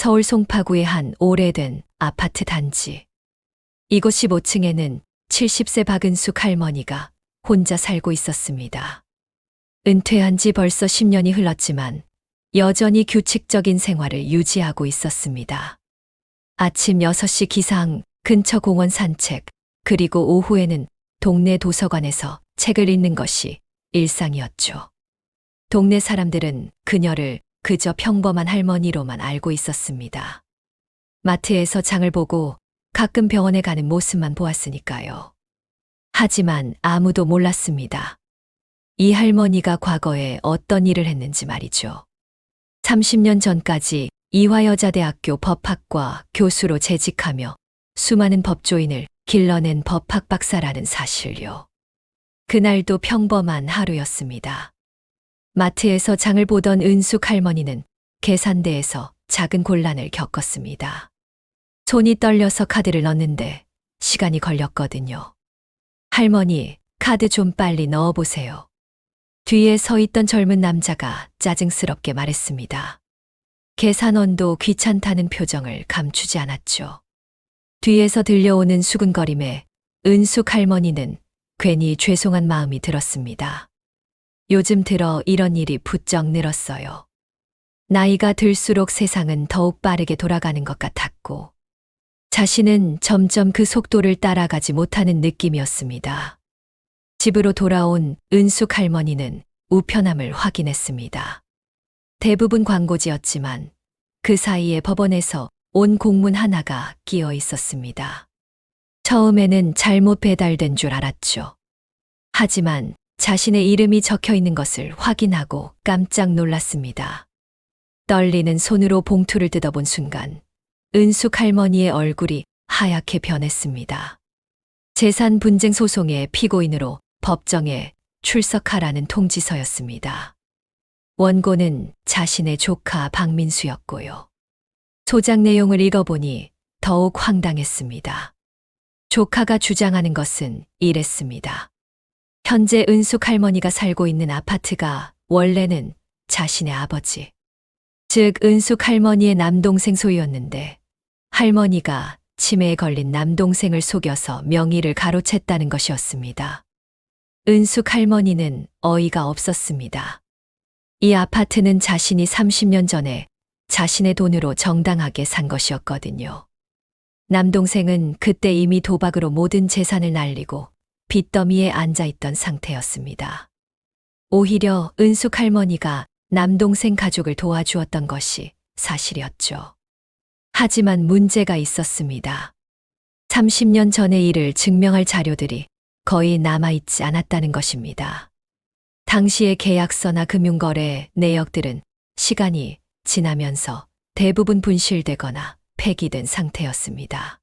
서울 송파구의 한 오래된 아파트 단지. 이곳 15층에는 70세 박은숙 할머니가 혼자 살고 있었습니다. 은퇴한 지 벌써 10년이 흘렀지만 여전히 규칙적인 생활을 유지하고 있었습니다. 아침 6시 기상, 근처 공원 산책, 그리고 오후에는 동네 도서관에서 책을 읽는 것이 일상이었죠. 동네 사람들은 그녀를 그저 평범한 할머니로만 알고 있었습니다. 마트에서 장을 보고 가끔 병원에 가는 모습만 보았으니까요. 하지만 아무도 몰랐습니다. 이 할머니가 과거에 어떤 일을 했는지 말이죠. 30년 전까지 이화여자대학교 법학과 교수로 재직하며 수많은 법조인을 길러낸 법학 박사라는 사실요. 그날도 평범한 하루였습니다. 마트에서 장을 보던 은숙 할머니는 계산대에서 작은 곤란을 겪었습니다. 손이 떨려서 카드를 넣는데 시간이 걸렸거든요. 할머니, 카드 좀 빨리 넣어보세요. 뒤에 서 있던 젊은 남자가 짜증스럽게 말했습니다. 계산원도 귀찮다는 표정을 감추지 않았죠. 뒤에서 들려오는 수근거림에 은숙 할머니는 괜히 죄송한 마음이 들었습니다. 요즘 들어 이런 일이 부쩍 늘었어요. 나이가 들수록 세상은 더욱 빠르게 돌아가는 것 같았고, 자신은 점점 그 속도를 따라가지 못하는 느낌이었습니다. 집으로 돌아온 은숙 할머니는 우편함을 확인했습니다. 대부분 광고지였지만 그 사이에 법원에서 온 공문 하나가 끼어 있었습니다. 처음에는 잘못 배달된 줄 알았죠. 하지만 자신의 이름이 적혀 있는 것을 확인하고 깜짝 놀랐습니다. 떨리는 손으로 봉투를 뜯어본 순간 은숙 할머니의 얼굴이 하얗게 변했습니다. 재산 분쟁 소송의 피고인으로 법정에 출석하라는 통지서였습니다. 원고는 자신의 조카 박민수였고요. 소장 내용을 읽어보니 더욱 황당했습니다. 조카가 주장하는 것은 이랬습니다. 현재 은숙 할머니가 살고 있는 아파트가 원래는 자신의 아버지, 즉 은숙 할머니의 남동생 소유였는데 할머니가 치매에 걸린 남동생을 속여서 명의를 가로챘다는 것이었습니다. 은숙 할머니는 어이가 없었습니다. 이 아파트는 자신이 30년 전에 자신의 돈으로 정당하게 산 것이었거든요. 남동생은 그때 이미 도박으로 모든 재산을 날리고 빚더미에 앉아있던 상태였습니다. 오히려 은숙 할머니가 남동생 가족을 도와주었던 것이 사실이었죠. 하지만 문제가 있었습니다. 30년 전의 일을 증명할 자료들이 거의 남아있지 않았다는 것입니다. 당시의 계약서나 금융거래 내역들은 시간이 지나면서 대부분 분실되거나 폐기된 상태였습니다.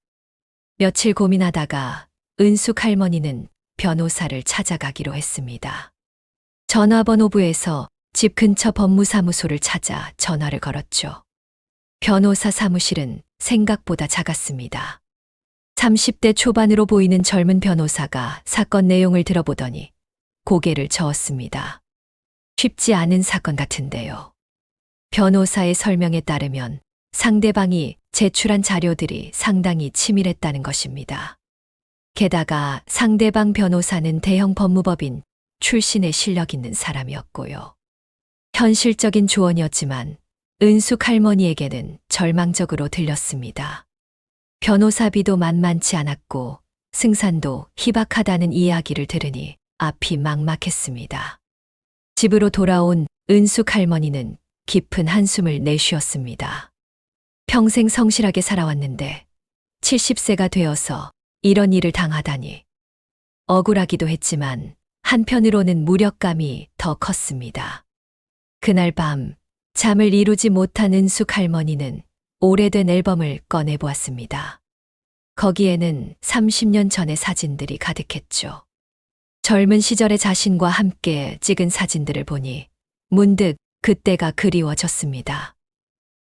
며칠 고민하다가 은숙 할머니는 변호사를 찾아가기로 했습니다. 전화번호부에서 집 근처 법무사무소를 찾아 전화를 걸었죠. 변호사 사무실은 생각보다 작았습니다. 30대 초반으로 보이는 젊은 변호사가 사건 내용을 들어보더니 고개를 저었습니다. 쉽지 않은 사건 같은데요. 변호사의 설명에 따르면 상대방이 제출한 자료들이 상당히 치밀했다는 것입니다. 게다가 상대방 변호사는 대형 법무법인 출신의 실력 있는 사람이었고요. 현실적인 조언이었지만 은숙 할머니에게는 절망적으로 들렸습니다. 변호사비도 만만치 않았고 승산도 희박하다는 이야기를 들으니 앞이 막막했습니다. 집으로 돌아온 은숙 할머니는 깊은 한숨을 내쉬었습니다. 평생 성실하게 살아왔는데 70세가 되어서 이런 일을 당하다니. 억울하기도 했지만 한편으로는 무력감이 더 컸습니다. 그날 밤 잠을 이루지 못한 은숙 할머니는 오래된 앨범을 꺼내보았습니다. 거기에는 30년 전의 사진들이 가득했죠. 젊은 시절의 자신과 함께 찍은 사진들을 보니 문득 그때가 그리워졌습니다.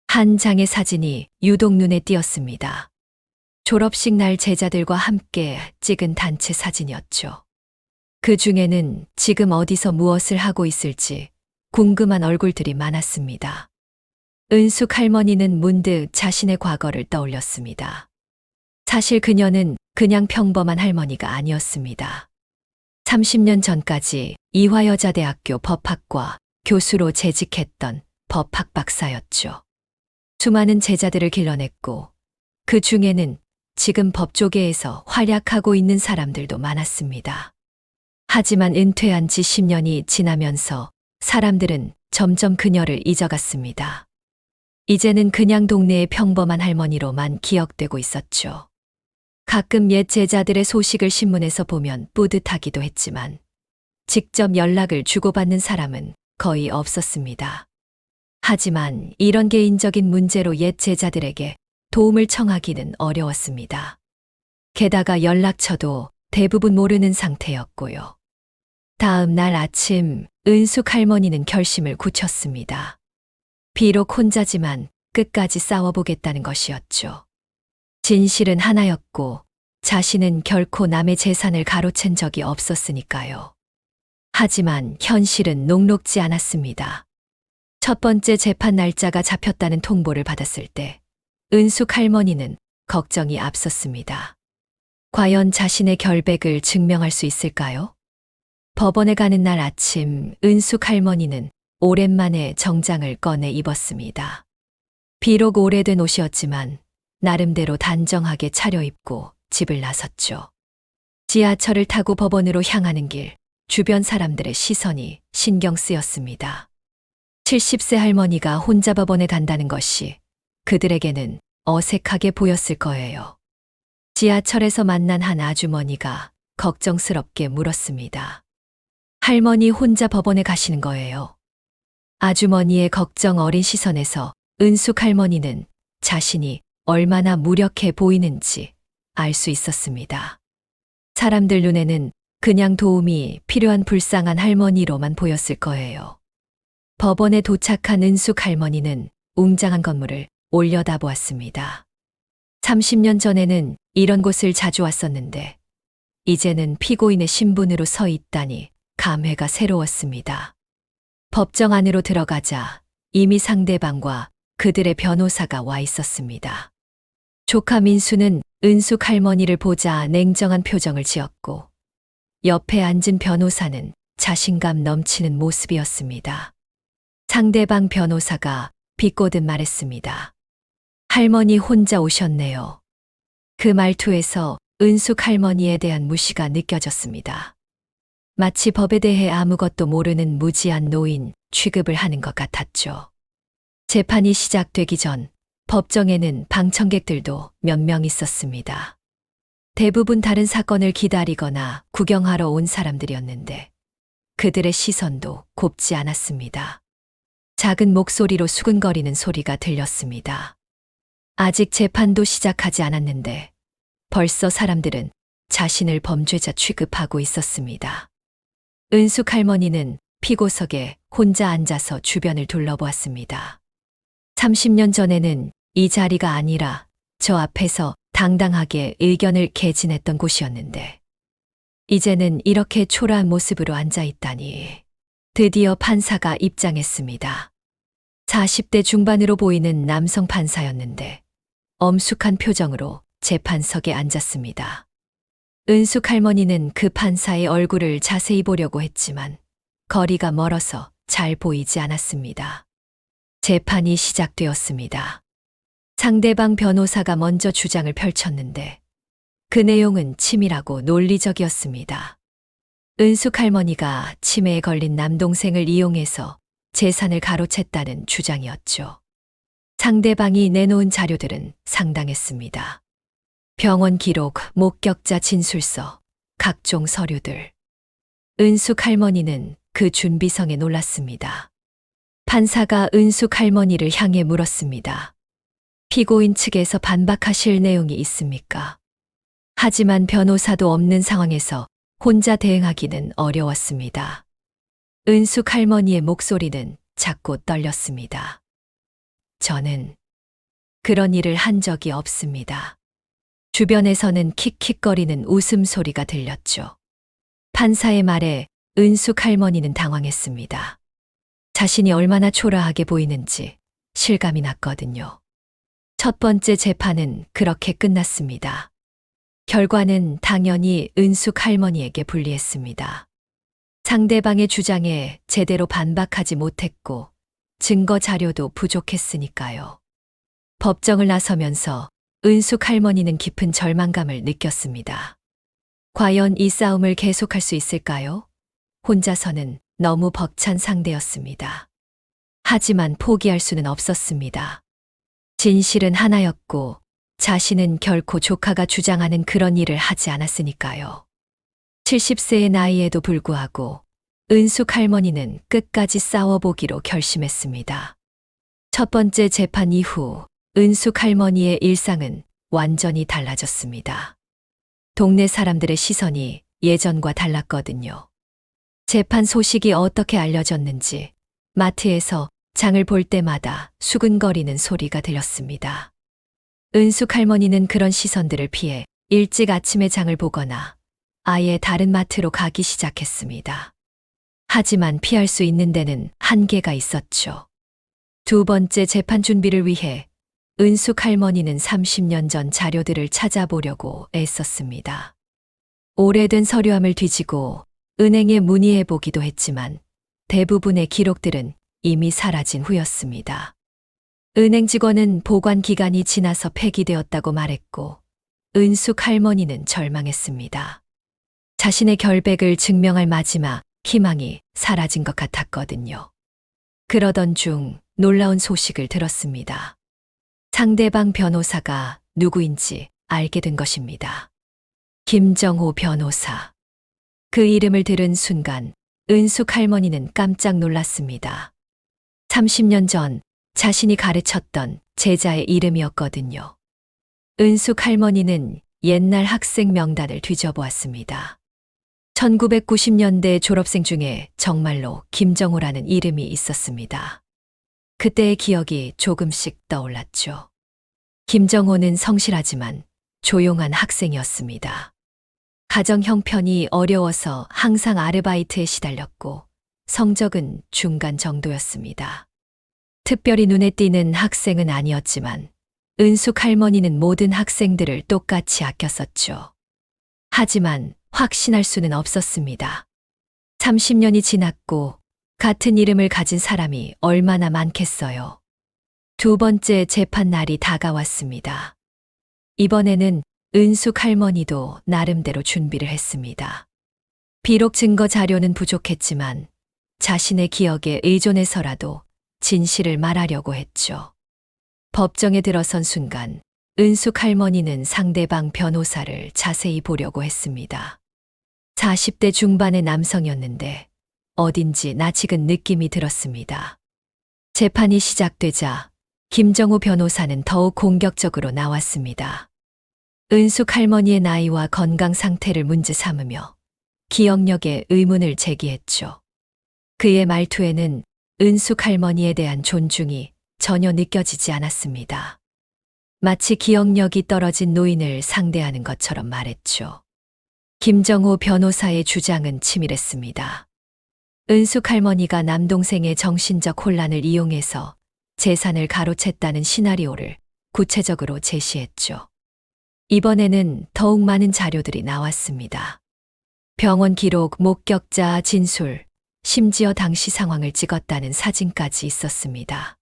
한 장의 사진이 유독 눈에 띄었습니다. 졸업식 날 제자들과 함께 찍은 단체 사진이었죠. 그 중에는 지금 어디서 무엇을 하고 있을지 궁금한 얼굴들이 많았습니다. 은숙 할머니는 문득 자신의 과거를 떠올렸습니다. 사실 그녀는 그냥 평범한 할머니가 아니었습니다. 30년 전까지 이화여자대학교 법학과 교수로 재직했던 법학 박사였죠. 수많은 제자들을 길러냈고 그 중에는 지금 법조계에서 활약하고 있는 사람들도 많았습니다. 하지만 은퇴한 지 10년이 지나면서 사람들은 점점 그녀를 잊어갔습니다. 이제는 그냥 동네의 평범한 할머니로만 기억되고 있었죠. 가끔 옛 제자들의 소식을 신문에서 보면 뿌듯하기도 했지만 직접 연락을 주고받는 사람은 거의 없었습니다. 하지만 이런 개인적인 문제로 옛 제자들에게 도움을 청하기는 어려웠습니다. 게다가 연락처도 대부분 모르는 상태였고요. 다음 날 아침 은숙 할머니는 결심을 굳혔습니다. 비록 혼자지만 끝까지 싸워보겠다는 것이었죠. 진실은 하나였고 자신은 결코 남의 재산을 가로챈 적이 없었으니까요. 하지만 현실은 녹록지 않았습니다. 첫 번째 재판 날짜가 잡혔다는 통보를 받았을 때 은숙 할머니는 걱정이 앞섰습니다. 과연 자신의 결백을 증명할 수 있을까요? 법원에 가는 날 아침 은숙 할머니는 오랜만에 정장을 꺼내 입었습니다. 비록 오래된 옷이었지만 나름대로 단정하게 차려입고 집을 나섰죠. 지하철을 타고 법원으로 향하는 길, 주변 사람들의 시선이 신경 쓰였습니다. 70세 할머니가 혼자 법원에 간다는 것이 그들에게는 어색하게 보였을 거예요. 지하철에서 만난 한 아주머니가 걱정스럽게 물었습니다. 할머니 혼자 법원에 가시는 거예요? 아주머니의 걱정 어린 시선에서 은숙 할머니는 자신이 얼마나 무력해 보이는지 알 수 있었습니다. 사람들 눈에는 그냥 도움이 필요한 불쌍한 할머니로만 보였을 거예요. 법원에 도착한 은숙 할머니는 웅장한 건물을 올려다보았습니다. 30년 전에는 이런 곳을 자주 왔었는데 이제는 피고인의 신분으로 서 있다니 감회가 새로웠습니다. 법정 안으로 들어가자 이미 상대방과 그들의 변호사가 와 있었습니다. 조카 민수는 은숙 할머니를 보자 냉정한 표정을 지었고 옆에 앉은 변호사는 자신감 넘치는 모습이었습니다. 상대방 변호사가 비꼬듯 말했습니다. 할머니 혼자 오셨네요. 그 말투에서 은숙 할머니에 대한 무시가 느껴졌습니다. 마치 법에 대해 아무것도 모르는 무지한 노인 취급을 하는 것 같았죠. 재판이 시작되기 전 법정에는 방청객들도 몇 명 있었습니다. 대부분 다른 사건을 기다리거나 구경하러 온 사람들이었는데 그들의 시선도 곱지 않았습니다. 작은 목소리로 수근거리는 소리가 들렸습니다. 아직 재판도 시작하지 않았는데 벌써 사람들은 자신을 범죄자 취급하고 있었습니다. 은숙 할머니는 피고석에 혼자 앉아서 주변을 둘러보았습니다. 30년 전에는 이 자리가 아니라 저 앞에서 당당하게 의견을 개진했던 곳이었는데 이제는 이렇게 초라한 모습으로 앉아 있다니. 드디어 판사가 입장했습니다. 40대 중반으로 보이는 남성 판사였는데 엄숙한 표정으로 재판석에 앉았습니다. 은숙 할머니는 그 판사의 얼굴을 자세히 보려고 했지만 거리가 멀어서 잘 보이지 않았습니다. 재판이 시작되었습니다. 상대방 변호사가 먼저 주장을 펼쳤는데 그 내용은 치밀하고 논리적이었습니다. 은숙 할머니가 치매에 걸린 남동생을 이용해서 재산을 가로챘다는 주장이었죠. 상대방이 내놓은 자료들은 상당했습니다. 병원 기록, 목격자 진술서, 각종 서류들. 은숙 할머니는 그 준비성에 놀랐습니다. 판사가 은숙 할머니를 향해 물었습니다. 피고인 측에서 반박하실 내용이 있습니까? 하지만 변호사도 없는 상황에서 혼자 대응하기는 어려웠습니다. 은숙 할머니의 목소리는 작고 떨렸습니다. 저는 그런 일을 한 적이 없습니다. 주변에서는 킥킥거리는 웃음소리가 들렸죠. 판사의 말에 은숙 할머니는 당황했습니다. 자신이 얼마나 초라하게 보이는지 실감이 났거든요. 첫 번째 재판은 그렇게 끝났습니다. 결과는 당연히 은숙 할머니에게 불리했습니다. 상대방의 주장에 제대로 반박하지 못했고 증거 자료도 부족했으니까요. 법정을 나서면서 은숙 할머니는 깊은 절망감을 느꼈습니다. 과연 이 싸움을 계속할 수 있을까요? 혼자서는 너무 벅찬 상대였습니다. 하지만 포기할 수는 없었습니다. 진실은 하나였고 자신은 결코 조카가 주장하는 그런 일을 하지 않았으니까요. 70세의 나이에도 불구하고 은숙 할머니는 끝까지 싸워보기로 결심했습니다. 첫 번째 재판 이후 은숙 할머니의 일상은 완전히 달라졌습니다. 동네 사람들의 시선이 예전과 달랐거든요. 재판 소식이 어떻게 알려졌는지 마트에서 장을 볼 때마다 수근거리는 소리가 들렸습니다. 은숙 할머니는 그런 시선들을 피해 일찍 아침에 장을 보거나 아예 다른 마트로 가기 시작했습니다. 하지만 피할 수 있는 데는 한계가 있었죠. 두 번째 재판 준비를 위해 은숙 할머니는 30년 전 자료들을 찾아보려고 애썼습니다. 오래된 서류함을 뒤지고 은행에 문의해 보기도 했지만 대부분의 기록들은 이미 사라진 후였습니다. 은행 직원은 보관 기간이 지나서 폐기되었다고 말했고 은숙 할머니는 절망했습니다. 자신의 결백을 증명할 마지막 희망이 사라진 것 같았거든요. 그러던 중 놀라운 소식을 들었습니다. 상대방 변호사가 누구인지 알게 된 것입니다. 김정호 변호사. 그 이름을 들은 순간 은숙 할머니는 깜짝 놀랐습니다. 30년 전 자신이 가르쳤던 제자의 이름이었거든요. 은숙 할머니는 옛날 학생 명단을 뒤져보았습니다. 1990년대 졸업생 중에 정말로 김정호라는 이름이 있었습니다. 그때의 기억이 조금씩 떠올랐죠. 김정호는 성실하지만 조용한 학생이었습니다. 가정 형편이 어려워서 항상 아르바이트에 시달렸고 성적은 중간 정도였습니다. 특별히 눈에 띄는 학생은 아니었지만 은숙 할머니는 모든 학생들을 똑같이 아꼈었죠. 하지만 확신할 수는 없었습니다. 30년이 지났고 같은 이름을 가진 사람이 얼마나 많겠어요. 두 번째 재판 날이 다가왔습니다. 이번에는 은숙 할머니도 나름대로 준비를 했습니다. 비록 증거 자료는 부족했지만 자신의 기억에 의존해서라도 진실을 말하려고 했죠. 법정에 들어선 순간 은숙 할머니는 상대방 변호사를 자세히 보려고 했습니다. 40대 중반의 남성이었는데 어딘지 낯익은 느낌이 들었습니다. 재판이 시작되자 김정호 변호사는 더욱 공격적으로 나왔습니다. 은숙 할머니의 나이와 건강 상태를 문제 삼으며 기억력에 의문을 제기했죠. 그의 말투에는 은숙 할머니에 대한 존중이 전혀 느껴지지 않았습니다. 마치 기억력이 떨어진 노인을 상대하는 것처럼 말했죠. 김정호 변호사의 주장은 치밀했습니다. 은숙 할머니가 남동생의 정신적 혼란을 이용해서 재산을 가로챘다는 시나리오를 구체적으로 제시했죠. 이번에는 더욱 많은 자료들이 나왔습니다. 병원 기록, 목격자 진술, 심지어 당시 상황을 찍었다는 사진까지 있었습니다.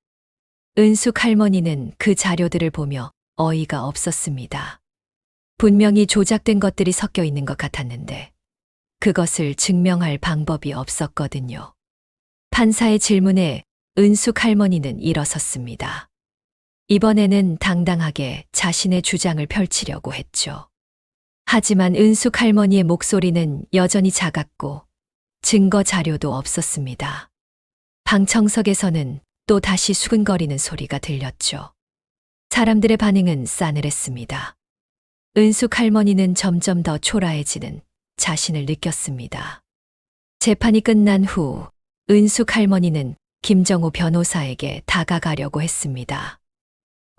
은숙 할머니는 그 자료들을 보며 어이가 없었습니다. 분명히 조작된 것들이 섞여 있는 것 같았는데 그것을 증명할 방법이 없었거든요. 판사의 질문에 은숙 할머니는 일어섰습니다. 이번에는 당당하게 자신의 주장을 펼치려고 했죠. 하지만 은숙 할머니의 목소리는 여전히 작았고 증거 자료도 없었습니다. 방청석에서는 또 다시 수근거리는 소리가 들렸죠. 사람들의 반응은 싸늘했습니다. 은숙 할머니는 점점 더 초라해지는 자신을 느꼈습니다. 재판이 끝난 후 은숙 할머니는 김정호 변호사에게 다가가려고 했습니다.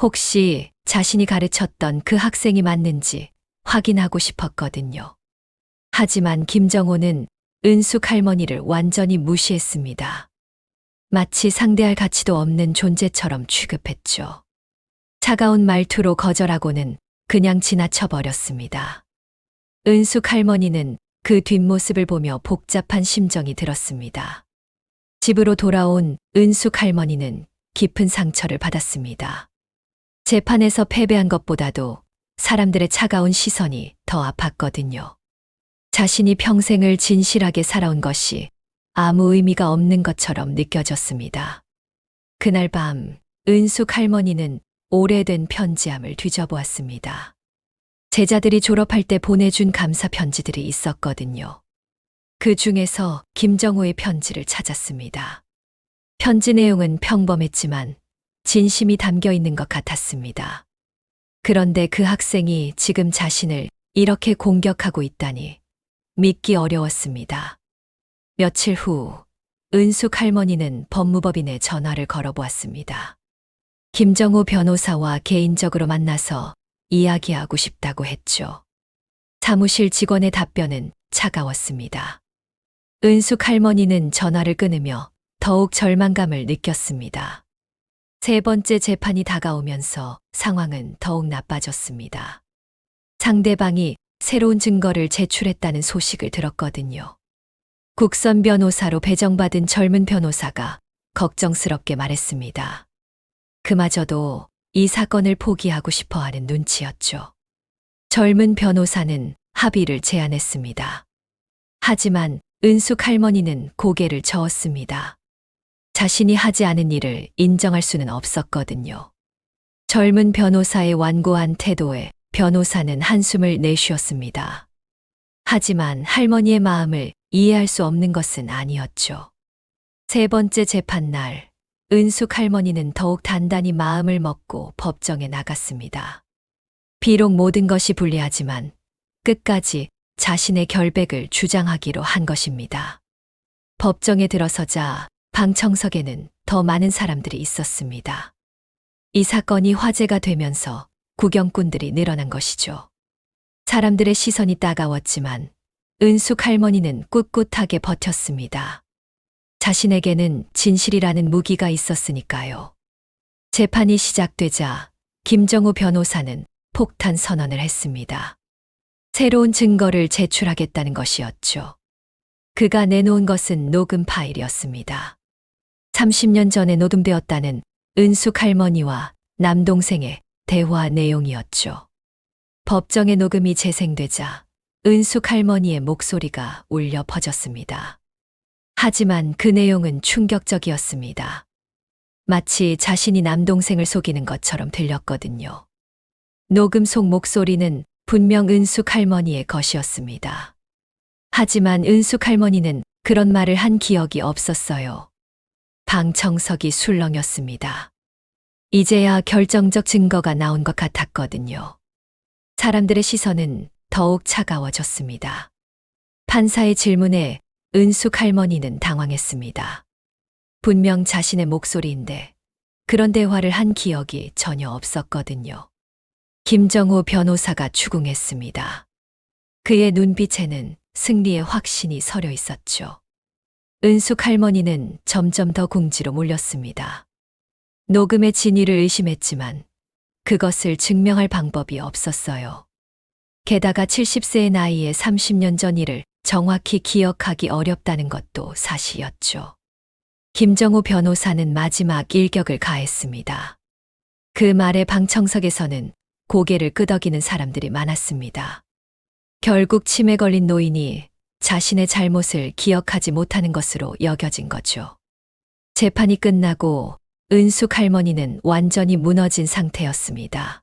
혹시 자신이 가르쳤던 그 학생이 맞는지 확인하고 싶었거든요. 하지만 김정호는 은숙 할머니를 완전히 무시했습니다. 마치 상대할 가치도 없는 존재처럼 취급했죠. 차가운 말투로 거절하고는 그냥 지나쳐 버렸습니다. 은숙 할머니는 그 뒷모습을 보며 복잡한 심정이 들었습니다. 집으로 돌아온 은숙 할머니는 깊은 상처를 받았습니다. 재판에서 패배한 것보다도 사람들의 차가운 시선이 더 아팠거든요. 자신이 평생을 진실하게 살아온 것이 아무 의미가 없는 것처럼 느껴졌습니다. 그날 밤 은숙 할머니는 오래된 편지함을 뒤져보았습니다. 제자들이 졸업할 때 보내준 감사 편지들이 있었거든요. 그 중에서 김정호의 편지를 찾았습니다. 편지 내용은 평범했지만 진심이 담겨 있는 것 같았습니다. 그런데 그 학생이 지금 자신을 이렇게 공격하고 있다니 믿기 어려웠습니다. 며칠 후 은숙 할머니는 법무법인에 전화를 걸어보았습니다. 김정호 변호사와 개인적으로 만나서 이야기하고 싶다고 했죠. 사무실 직원의 답변은 차가웠습니다. 은숙 할머니는 전화를 끊으며 더욱 절망감을 느꼈습니다. 세 번째 재판이 다가오면서 상황은 더욱 나빠졌습니다. 상대방이 새로운 증거를 제출했다는 소식을 들었거든요. 국선 변호사로 배정받은 젊은 변호사가 걱정스럽게 말했습니다. 그마저도 이 사건을 포기하고 싶어 하는 눈치였죠. 젊은 변호사는 합의를 제안했습니다. 하지만 은숙 할머니는 고개를 저었습니다. 자신이 하지 않은 일을 인정할 수는 없었거든요. 젊은 변호사의 완고한 태도에 변호사는 한숨을 내쉬었습니다. 하지만 할머니의 마음을 이해할 수 없는 것은 아니었죠. 세 번째 재판날, 은숙 할머니는 더욱 단단히 마음을 먹고 법정에 나갔습니다. 비록 모든 것이 불리하지만 끝까지 자신의 결백을 주장하기로 한 것입니다. 법정에 들어서자 방청석에는 더 많은 사람들이 있었습니다. 이 사건이 화제가 되면서 구경꾼들이 늘어난 것이죠. 사람들의 시선이 따가웠지만 은숙 할머니는 꿋꿋하게 버텼습니다. 자신에게는 진실이라는 무기가 있었으니까요. 재판이 시작되자 김정호 변호사는 폭탄 선언을 했습니다. 새로운 증거를 제출하겠다는 것이었죠. 그가 내놓은 것은 녹음 파일이었습니다. 30년 전에 녹음되었다는 은숙 할머니와 남동생의 대화 내용이었죠. 법정의 녹음이 재생되자 은숙 할머니의 목소리가 울려 퍼졌습니다. 하지만 그 내용은 충격적이었습니다. 마치 자신이 남동생을 속이는 것처럼 들렸거든요. 녹음 속 목소리는 분명 은숙 할머니의 것이었습니다. 하지만 은숙 할머니는 그런 말을 한 기억이 없었어요. 방청석이 술렁였습니다. 이제야 결정적 증거가 나온 것 같았거든요. 사람들의 시선은 더욱 차가워졌습니다. 판사의 질문에 은숙 할머니는 당황했습니다. 분명 자신의 목소리인데 그런 대화를 한 기억이 전혀 없었거든요. 김정호 변호사가 추궁했습니다. 그의 눈빛에는 승리의 확신이 서려 있었죠. 은숙 할머니는 점점 더 궁지로 몰렸습니다. 녹음의 진위를 의심했지만 그것을 증명할 방법이 없었어요. 게다가 70세의 나이에 30년 전 일을 정확히 기억하기 어렵다는 것도 사실이었죠. 김정호 변호사는 마지막 일격을 가했습니다. 그 말에 방청석에서는 고개를 끄덕이는 사람들이 많았습니다. 결국 치매 걸린 노인이 자신의 잘못을 기억하지 못하는 것으로 여겨진 거죠. 재판이 끝나고 은숙 할머니는 완전히 무너진 상태였습니다.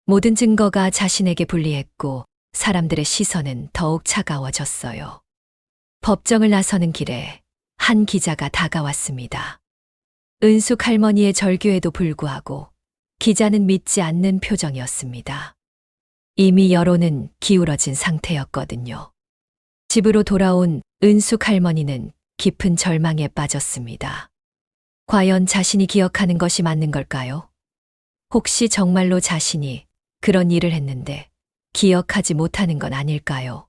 모든 증거가 자신에게 불리했고 사람들의 시선은 더욱 차가워졌어요. 법정을 나서는 길에 한 기자가 다가왔습니다. 은숙 할머니의 절규에도 불구하고 기자는 믿지 않는 표정이었습니다. 이미 여론은 기울어진 상태였거든요. 집으로 돌아온 은숙 할머니는 깊은 절망에 빠졌습니다. 과연 자신이 기억하는 것이 맞는 걸까요? 혹시 정말로 자신이 그런 일을 했는데 기억하지 못하는 건 아닐까요?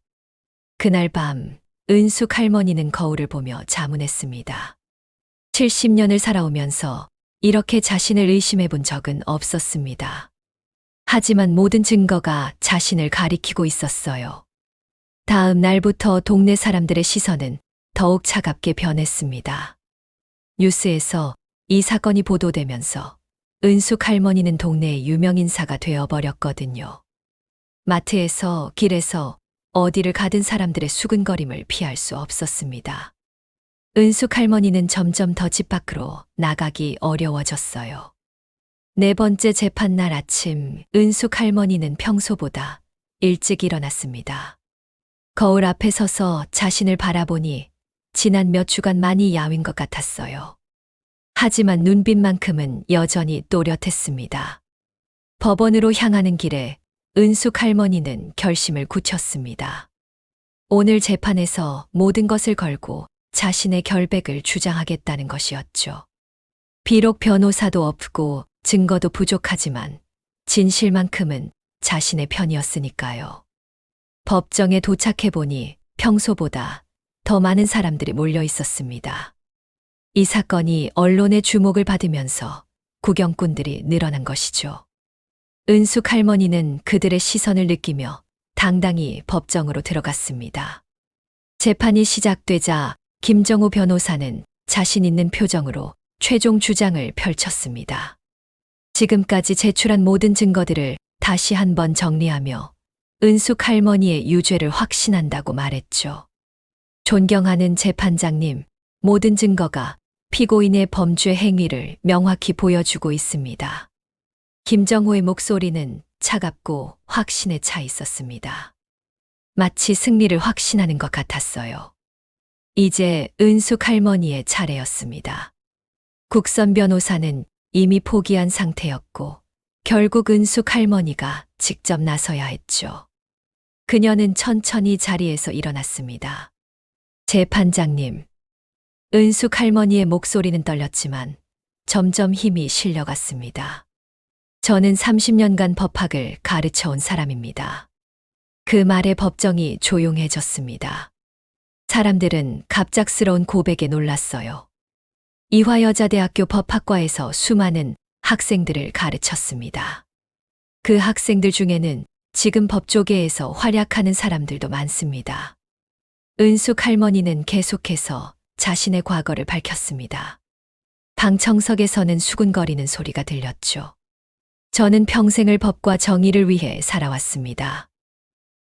그날 밤 은숙 할머니는 거울을 보며 자문했습니다. 70년을 살아오면서 이렇게 자신을 의심해 본 적은 없었습니다. 하지만 모든 증거가 자신을 가리키고 있었어요. 다음 날부터 동네 사람들의 시선은 더욱 차갑게 변했습니다. 뉴스에서 이 사건이 보도되면서 은숙 할머니는 동네의 유명인사가 되어버렸거든요. 마트에서, 길에서, 어디를 가든 사람들의 수근거림을 피할 수 없었습니다. 은숙 할머니는 점점 더 집 밖으로 나가기 어려워졌어요. 네 번째 재판날 아침, 은숙 할머니는 평소보다 일찍 일어났습니다. 거울 앞에 서서 자신을 바라보니 지난 몇 주간 많이 야윈 것 같았어요. 하지만 눈빛만큼은 여전히 또렷했습니다. 법원으로 향하는 길에 은숙 할머니는 결심을 굳혔습니다. 오늘 재판에서 모든 것을 걸고 자신의 결백을 주장하겠다는 것이었죠. 비록 변호사도 없고 증거도 부족하지만 진실만큼은 자신의 편이었으니까요. 법정에 도착해보니 평소보다 더 많은 사람들이 몰려 있었습니다. 이 사건이 언론의 주목을 받으면서 구경꾼들이 늘어난 것이죠. 은숙 할머니는 그들의 시선을 느끼며 당당히 법정으로 들어갔습니다. 재판이 시작되자 김정우 변호사는 자신 있는 표정으로 최종 주장을 펼쳤습니다. 지금까지 제출한 모든 증거들을 다시 한번 정리하며 은숙 할머니의 유죄를 확신한다고 말했죠. 존경하는 재판장님, 모든 증거가 피고인의 범죄 행위를 명확히 보여주고 있습니다. 김정호의 목소리는 차갑고 확신에 차 있었습니다. 마치 승리를 확신하는 것 같았어요. 이제 은숙 할머니의 차례였습니다. 국선 변호사는 이미 포기한 상태였고 결국 은숙 할머니가 직접 나서야 했죠. 그녀는 천천히 자리에서 일어났습니다. 재판장님, 은숙 할머니의 목소리는 떨렸지만 점점 힘이 실려갔습니다. 저는 30년간 법학을 가르쳐온 사람입니다. 그 말에 법정이 조용해졌습니다. 사람들은 갑작스러운 고백에 놀랐어요. 이화여자대학교 법학과에서 수많은 학생들을 가르쳤습니다. 그 학생들 중에는 지금 법조계에서 활약하는 사람들도 많습니다. 은숙 할머니는 계속해서 자신의 과거를 밝혔습니다. 방청석에서는 수군거리는 소리가 들렸죠. 저는 평생을 법과 정의를 위해 살아왔습니다.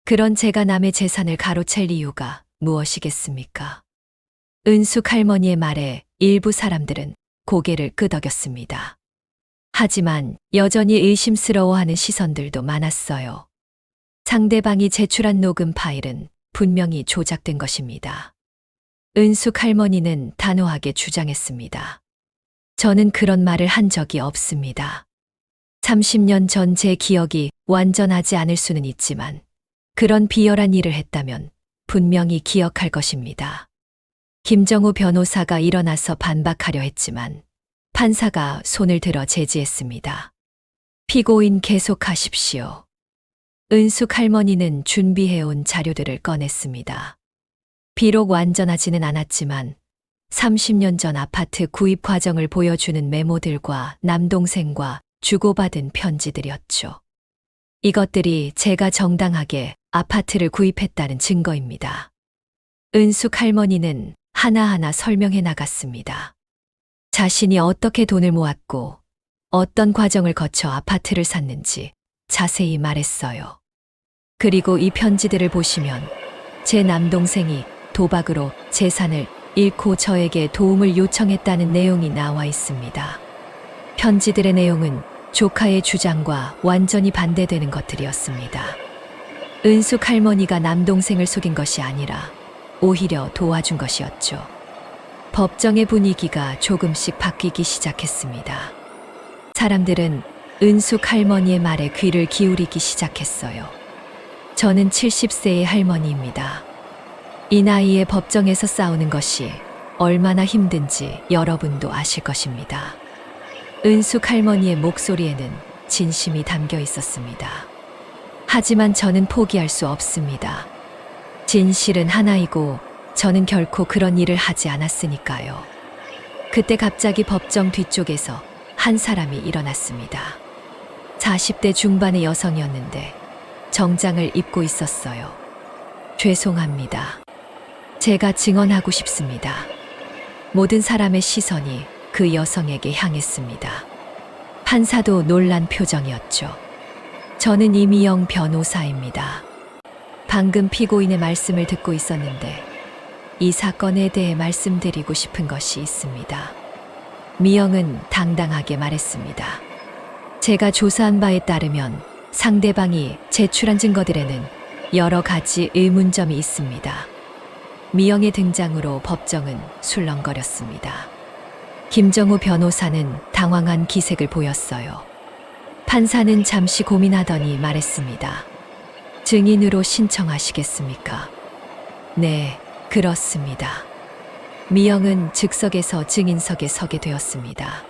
그런 제가 남의 재산을 가로챌 이유가 무엇이겠습니까? 은숙 할머니의 말에 일부 사람들은 고개를 끄덕였습니다. 하지만 여전히 의심스러워하는 시선들도 많았어요. 상대방이 제출한 녹음 파일은 분명히 조작된 것입니다. 은숙 할머니는 단호하게 주장했습니다. 저는 그런 말을 한 적이 없습니다. 30년 전 제 기억이 완전하지 않을 수는 있지만 그런 비열한 일을 했다면 분명히 기억할 것입니다. 김정우 변호사가 일어나서 반박하려 했지만 판사가 손을 들어 제지했습니다. 피고인 계속하십시오. 은숙 할머니는 준비해온 자료들을 꺼냈습니다. 비록 완전하지는 않았지만 30년 전 아파트 구입 과정을 보여주는 메모들과 남동생과 주고받은 편지들이었죠. 이것들이 제가 정당하게 아파트를 구입했다는 증거입니다. 은숙 할머니는 하나하나 설명해 나갔습니다. 자신이 어떻게 돈을 모았고 어떤 과정을 거쳐 아파트를 샀는지 자세히 말했어요. 그리고 이 편지들을 보시면 제 남동생이 도박으로 재산을 잃고 저에게 도움을 요청했다는 내용이 나와 있습니다. 편지들의 내용은 조카의 주장과 완전히 반대되는 것들이었습니다. 은숙 할머니가 남동생을 속인 것이 아니라 오히려 도와준 것이었죠. 법정의 분위기가 조금씩 바뀌기 시작했습니다. 사람들은 은숙 할머니의 말에 귀를 기울이기 시작했어요. 저는 70세의 할머니입니다. 이 나이에 법정에서 싸우는 것이 얼마나 힘든지 여러분도 아실 것입니다. 은숙 할머니의 목소리에는 진심이 담겨 있었습니다. 하지만 저는 포기할 수 없습니다. 진실은 하나이고 저는 결코 그런 일을 하지 않았으니까요. 그때 갑자기 법정 뒤쪽에서 한 사람이 일어났습니다. 40대 중반의 여성이었는데 정장을 입고 있었어요. 죄송합니다. 제가 증언하고 싶습니다. 모든 사람의 시선이 그 여성에게 향했습니다. 판사도 놀란 표정이었죠. 저는 이미영 변호사입니다. 방금 피고인의 말씀을 듣고 있었는데 이 사건에 대해 말씀드리고 싶은 것이 있습니다. 미영은 당당하게 말했습니다. 제가 조사한 바에 따르면 상대방이 제출한 증거들에는 여러 가지 의문점이 있습니다. 미영의 등장으로 법정은 술렁거렸습니다. 김정우 변호사는 당황한 기색을 보였어요. 판사는 잠시 고민하더니 말했습니다. 증인으로 신청하시겠습니까? 네, 그렇습니다. 미영은 즉석에서 증인석에 서게 되었습니다.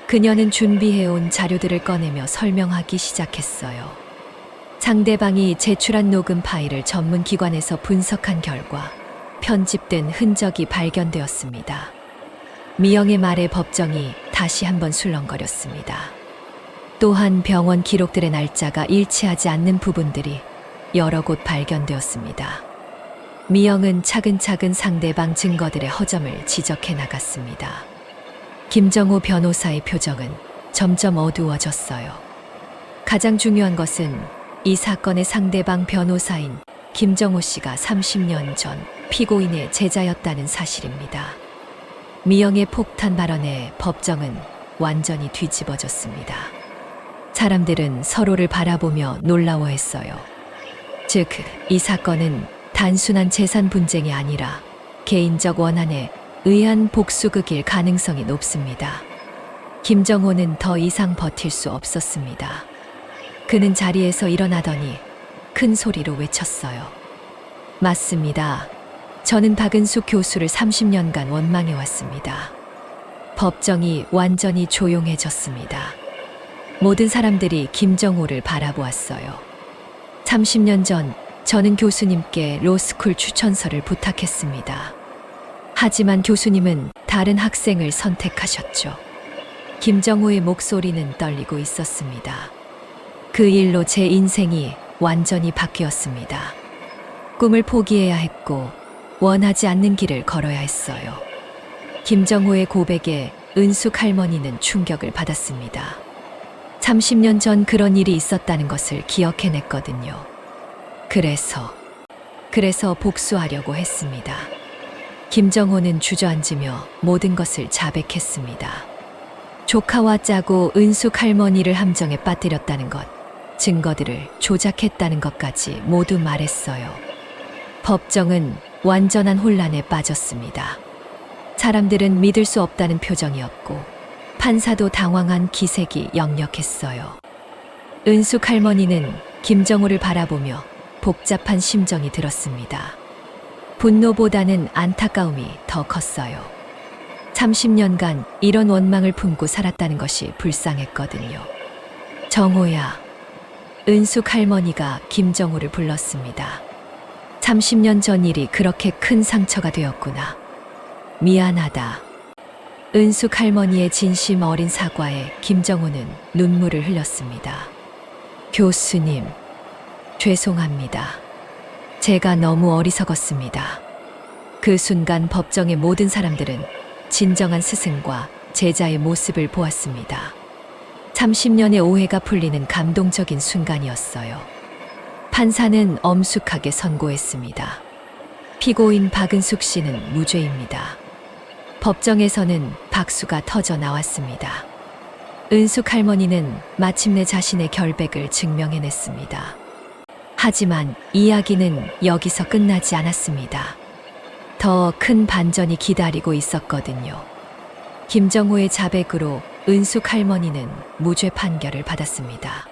그녀는 준비해온 자료들을 꺼내며 설명하기 시작했어요. 상대방이 제출한 녹음 파일을 전문 기관에서 분석한 결과 편집된 흔적이 발견되었습니다. 미영의 말에 법정이 다시 한번 술렁거렸습니다. 또한 병원 기록들의 날짜가 일치하지 않는 부분들이 여러 곳 발견되었습니다. 미영은 차근차근 상대방 증거들의 허점을 지적해 나갔습니다. 김정우 변호사의 표정은 점점 어두워졌어요. 가장 중요한 것은 이 사건의 상대방 변호사인 김정우 씨가 30년 전 피고인의 제자였다는 사실입니다. 미영의 폭탄 발언에 법정은 완전히 뒤집어졌습니다. 사람들은 서로를 바라보며 놀라워했어요. 즉, 이 사건은 단순한 재산 분쟁이 아니라 개인적 원한에 의한 복수극일 가능성이 높습니다. 김정호는 더 이상 버틸 수 없었습니다. 그는 자리에서 일어나더니 큰 소리로 외쳤어요. 맞습니다. 저는 박은숙 교수를 30년간 원망해 왔습니다. 법정이 완전히 조용해졌습니다. 모든 사람들이 김정호를 바라보았어요. 30년 전 저는 교수님께 로스쿨 추천서를 부탁했습니다. 하지만 교수님은 다른 학생을 선택하셨죠. 김정호의 목소리는 떨리고 있었습니다. 그 일로 제 인생이 완전히 바뀌었습니다. 꿈을 포기해야 했고 원하지 않는 길을 걸어야 했어요. 김정호의 고백에 은숙 할머니는 충격을 받았습니다. 30년 전 그런 일이 있었다는 것을 기억해냈거든요. 그래서 복수하려고 했습니다. 김정호는 주저앉으며 모든 것을 자백했습니다. 조카와 짜고 은숙 할머니를 함정에 빠뜨렸다는 것, 증거들을 조작했다는 것까지 모두 말했어요. 법정은 완전한 혼란에 빠졌습니다. 사람들은 믿을 수 없다는 표정이었고 판사도 당황한 기색이 역력했어요. 은숙 할머니는 김정호를 바라보며 복잡한 심정이 들었습니다. 분노보다는 안타까움이 더 컸어요. 30년간 이런 원망을 품고 살았다는 것이 불쌍했거든요. 정호야. 은숙 할머니가 김정호를 불렀습니다. 30년 전 일이 그렇게 큰 상처가 되었구나. 미안하다. 은숙 할머니의 진심 어린 사과에 김정호는 눈물을 흘렸습니다. 교수님, 죄송합니다. 제가 너무 어리석었습니다. 그 순간 법정의 모든 사람들은 진정한 스승과 제자의 모습을 보았습니다. 30년의 오해가 풀리는 감동적인 순간이었어요. 판사는 엄숙하게 선고했습니다. 피고인 박은숙 씨는 무죄입니다. 법정에서는 박수가 터져 나왔습니다. 은숙 할머니는 마침내 자신의 결백을 증명해냈습니다. 하지만 이야기는 여기서 끝나지 않았습니다. 더 큰 반전이 기다리고 있었거든요. 김정호의 자백으로 은숙 할머니는 무죄 판결을 받았습니다.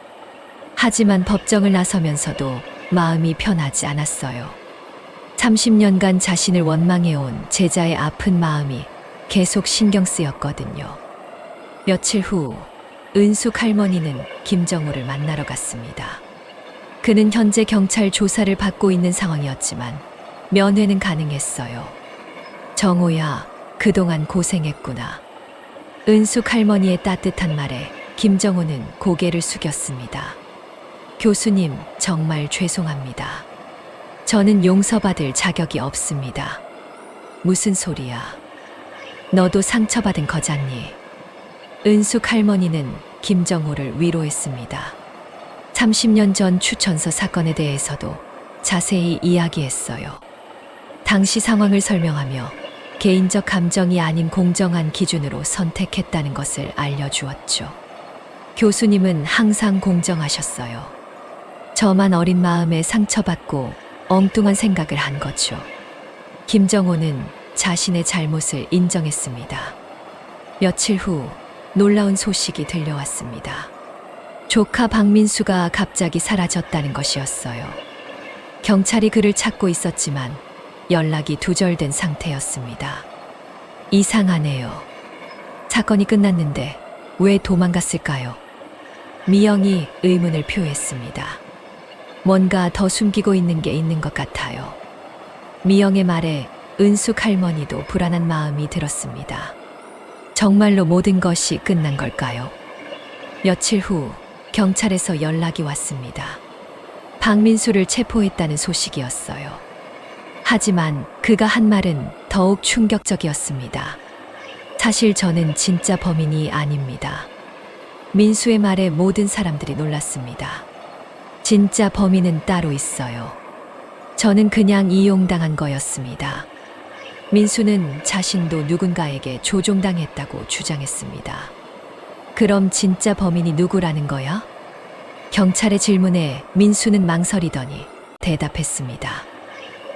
하지만 법정을 나서면서도 마음이 편하지 않았어요. 30년간 자신을 원망해온 제자의 아픈 마음이 계속 신경 쓰였거든요. 며칠 후 은숙 할머니는 김정호를 만나러 갔습니다. 그는 현재 경찰 조사를 받고 있는 상황이었지만 면회는 가능했어요. 정호야, 그동안 고생했구나. 은숙 할머니의 따뜻한 말에 김정호는 고개를 숙였습니다. 교수님, 정말 죄송합니다. 저는 용서받을 자격이 없습니다. 무슨 소리야? 너도 상처받은 거잖니. 은숙 할머니는 김정호를 위로했습니다. 30년 전 추천서 사건에 대해서도 자세히 이야기했어요. 당시 상황을 설명하며 개인적 감정이 아닌 공정한 기준으로 선택했다는 것을 알려주었죠. 교수님은 항상 공정하셨어요. 저만 어린 마음에 상처받고 엉뚱한 생각을 한 거죠. 김정호는 자신의 잘못을 인정했습니다. 며칠 후 놀라운 소식이 들려왔습니다. 조카 박민수가 갑자기 사라졌다는 것이었어요. 경찰이 그를 찾고 있었지만 연락이 두절된 상태였습니다. 이상하네요. 사건이 끝났는데 왜 도망갔을까요? 미영이 의문을 표했습니다. 뭔가 더 숨기고 있는 게 있는 것 같아요. 미영의 말에 은숙 할머니도 불안한 마음이 들었습니다. 정말로 모든 것이 끝난 걸까요? 며칠 후 경찰에서 연락이 왔습니다. 박민수를 체포했다는 소식이었어요. 하지만 그가 한 말은 더욱 충격적이었습니다. 사실 저는 진짜 범인이 아닙니다. 민수의 말에 모든 사람들이 놀랐습니다. 진짜 범인은 따로 있어요. 저는 그냥 이용당한 거였습니다. 민수는 자신도 누군가에게 조종당했다고 주장했습니다. 그럼 진짜 범인이 누구라는 거야? 경찰의 질문에 민수는 망설이더니 대답했습니다.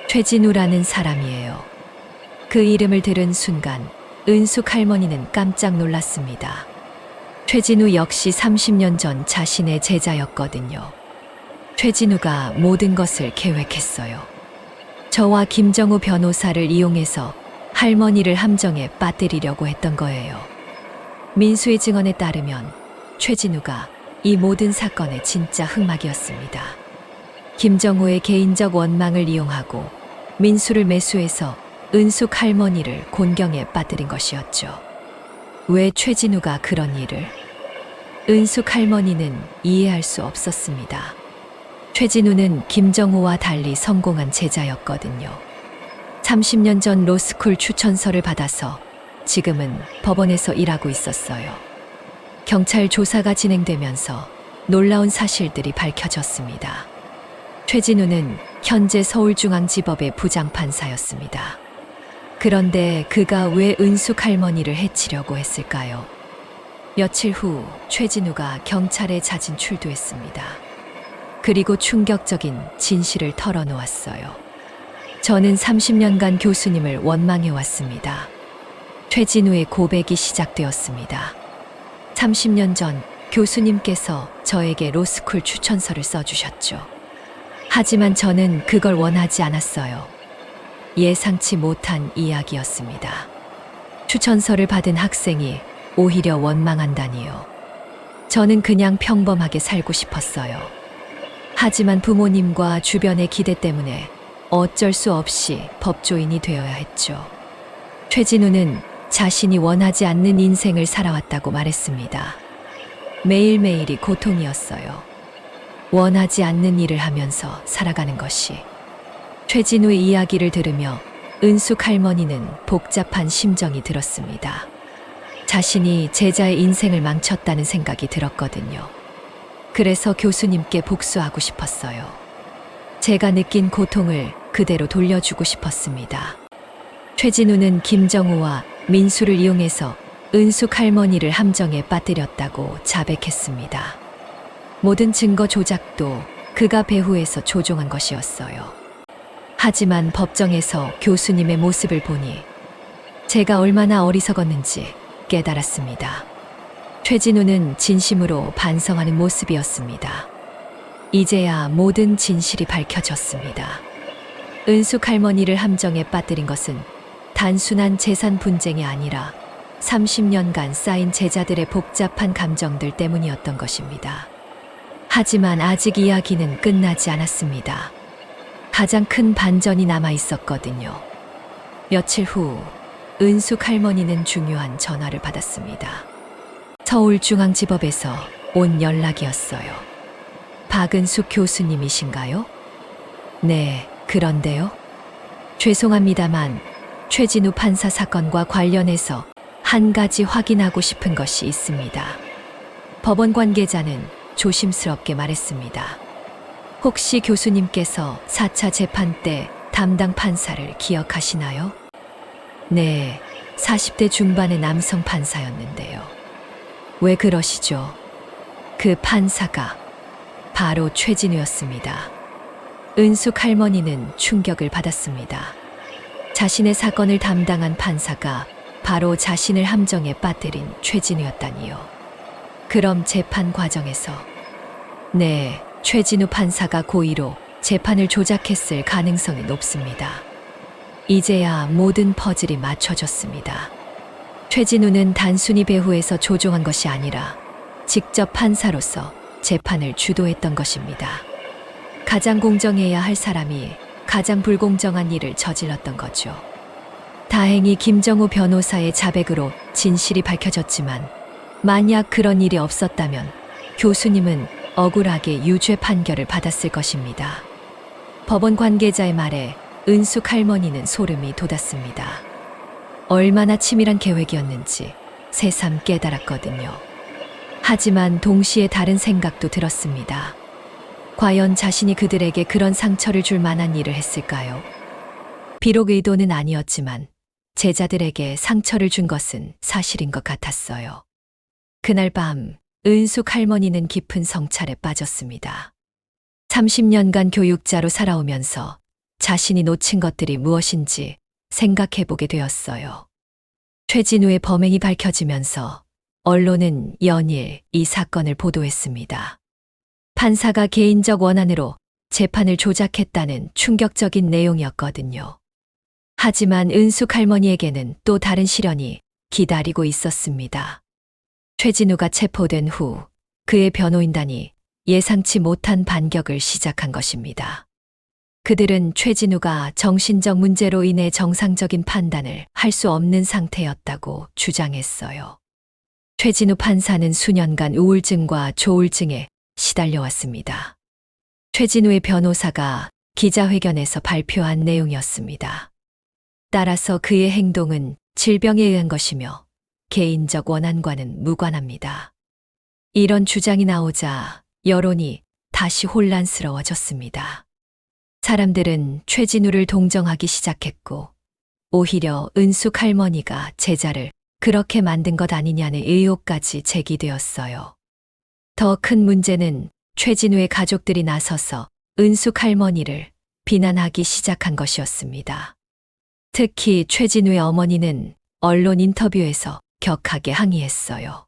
최진우라는 사람이에요. 그 이름을 들은 순간 은숙 할머니는 깜짝 놀랐습니다. 최진우 역시 30년 전 자신의 제자였거든요. 최진우가 모든 것을 계획했어요. 저와 김정우 변호사를 이용해서 할머니를 함정에 빠뜨리려고 했던 거예요. 민수의 증언에 따르면 최진우가 이 모든 사건의 진짜 흑막이었습니다. 김정우의 개인적 원망을 이용하고 민수를 매수해서 은숙 할머니를 곤경에 빠뜨린 것이었죠. 왜 최진우가 그런 일을? 은숙 할머니는 이해할 수 없었습니다. 최진우는 김정우와 달리 성공한 제자였거든요. 30년 전 로스쿨 추천서를 받아서 지금은 법원에서 일하고 있었어요. 경찰 조사가 진행되면서 놀라운 사실들이 밝혀졌습니다. 최진우는 현재 서울중앙지법의 부장판사였습니다. 그런데 그가 왜 은숙 할머니를 해치려고 했을까요? 며칠 후 최진우가 경찰에 자진 출두했습니다. 그리고 충격적인 진실을 털어놓았어요. 저는 30년간 교수님을 원망해왔습니다. 최진우의 고백이 시작되었습니다. 30년 전 교수님께서 저에게 로스쿨 추천서를 써주셨죠. 하지만 저는 그걸 원하지 않았어요. 예상치 못한 이야기였습니다. 추천서를 받은 학생이 오히려 원망한다니요. 저는 그냥 평범하게 살고 싶었어요. 하지만 부모님과 주변의 기대 때문에 어쩔 수 없이 법조인이 되어야 했죠. 최진우는 자신이 원하지 않는 인생을 살아왔다고 말했습니다. 매일매일이 고통이었어요. 원하지 않는 일을 하면서 살아가는 것이. 최진우의 이야기를 들으며 은숙 할머니는 복잡한 심정이 들었습니다. 자신이 제자의 인생을 망쳤다는 생각이 들었거든요. 그래서 교수님께 복수하고 싶었어요. 제가 느낀 고통을 그대로 돌려주고 싶었습니다. 최진우는 김정우와 민수를 이용해서 은숙 할머니를 함정에 빠뜨렸다고 자백했습니다. 모든 증거 조작도 그가 배후에서 조종한 것이었어요. 하지만 법정에서 교수님의 모습을 보니 제가 얼마나 어리석었는지 깨달았습니다. 최진우는 진심으로 반성하는 모습이었습니다. 이제야 모든 진실이 밝혀졌습니다. 은숙 할머니를 함정에 빠뜨린 것은 단순한 재산 분쟁이 아니라 30년간 쌓인 제자들의 복잡한 감정들 때문이었던 것입니다. 하지만 아직 이야기는 끝나지 않았습니다. 가장 큰 반전이 남아 있었거든요. 며칠 후 은숙 할머니는 중요한 전화를 받았습니다. 서울중앙지법에서 온 연락이었어요. 박은숙 교수님이신가요? 네, 그런데요. 죄송합니다만 최진우 판사 사건과 관련해서 한 가지 확인하고 싶은 것이 있습니다. 법원 관계자는 조심스럽게 말했습니다. 혹시 교수님께서 4차 재판 때 담당 판사를 기억하시나요? 네, 40대 중반의 남성 판사였는데요. 왜 그러시죠? 그 판사가 바로 최진우였습니다. 은숙 할머니는 충격을 받았습니다. 자신의 사건을 담당한 판사가 바로 자신을 함정에 빠뜨린 최진우였다니요. 그럼 재판 과정에서 네, 최진우 판사가 고의로 재판을 조작했을 가능성이 높습니다. 이제야 모든 퍼즐이 맞춰졌습니다. 최진우는 단순히 배후에서 조종한 것이 아니라 직접 판사로서 재판을 주도했던 것입니다. 가장 공정해야 할 사람이 가장 불공정한 일을 저질렀던 거죠. 다행히 김정우 변호사의 자백으로 진실이 밝혀졌지만 만약 그런 일이 없었다면 교수님은 억울하게 유죄 판결을 받았을 것입니다. 법원 관계자의 말에 은숙 할머니는 소름이 돋았습니다. 얼마나 치밀한 계획이었는지 새삼 깨달았거든요. 하지만 동시에 다른 생각도 들었습니다. 과연 자신이 그들에게 그런 상처를 줄 만한 일을 했을까요? 비록 의도는 아니었지만 제자들에게 상처를 준 것은 사실인 것 같았어요. 그날 밤 은숙 할머니는 깊은 성찰에 빠졌습니다. 30년간 교육자로 살아오면서 자신이 놓친 것들이 무엇인지 생각해보게 되었어요. 최진우의 범행이 밝혀지면서 언론은 연일 이 사건을 보도했습니다. 판사가 개인적 원한으로 재판을 조작했다는 충격적인 내용이었거든요. 하지만 은숙 할머니에게는 또 다른 시련이 기다리고 있었습니다. 최진우가 체포된 후 그의 변호인단이 예상치 못한 반격을 시작한 것입니다. 그들은 최진우가 정신적 문제로 인해 정상적인 판단을 할 수 없는 상태였다고 주장했어요. 최진우 판사는 수년간 우울증과 조울증에 시달려왔습니다. 최진우의 변호사가 기자회견에서 발표한 내용이었습니다. 따라서 그의 행동은 질병에 의한 것이며 개인적 원한과는 무관합니다. 이런 주장이 나오자 여론이 다시 혼란스러워졌습니다. 사람들은 최진우를 동정하기 시작했고 오히려 은숙 할머니가 제자를 그렇게 만든 것 아니냐는 의혹까지 제기되었어요. 더 큰 문제는 최진우의 가족들이 나서서 은숙 할머니를 비난하기 시작한 것이었습니다. 특히 최진우의 어머니는 언론 인터뷰에서 격하게 항의했어요.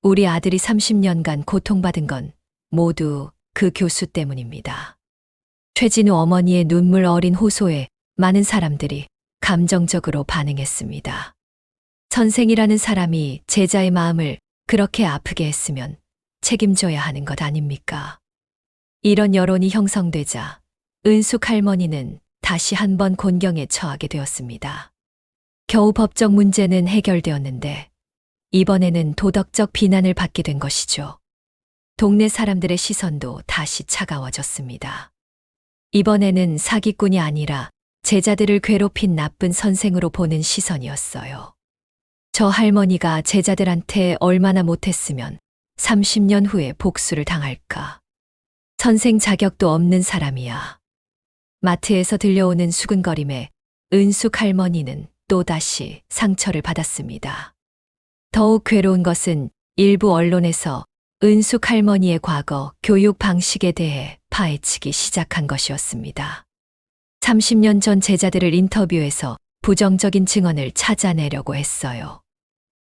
우리 아들이 30년간 고통받은 건 모두 그 교수 때문입니다. 최진우 어머니의 눈물 어린 호소에 많은 사람들이 감정적으로 반응했습니다. 선생이라는 사람이 제자의 마음을 그렇게 아프게 했으면 책임져야 하는 것 아닙니까? 이런 여론이 형성되자 은숙 할머니는 다시 한번 곤경에 처하게 되었습니다. 겨우 법적 문제는 해결되었는데 이번에는 도덕적 비난을 받게 된 것이죠. 동네 사람들의 시선도 다시 차가워졌습니다. 이번에는 사기꾼이 아니라 제자들을 괴롭힌 나쁜 선생으로 보는 시선이었어요. 저 할머니가 제자들한테 얼마나 못했으면 30년 후에 복수를 당할까. 선생 자격도 없는 사람이야. 마트에서 들려오는 수근거림에 은숙 할머니는 또다시 상처를 받았습니다. 더욱 괴로운 것은 일부 언론에서 은숙 할머니의 과거 교육 방식에 대해 파헤치기 시작한 것이었습니다. 30년 전 제자들을 인터뷰해서 부정적인 증언을 찾아내려고 했어요.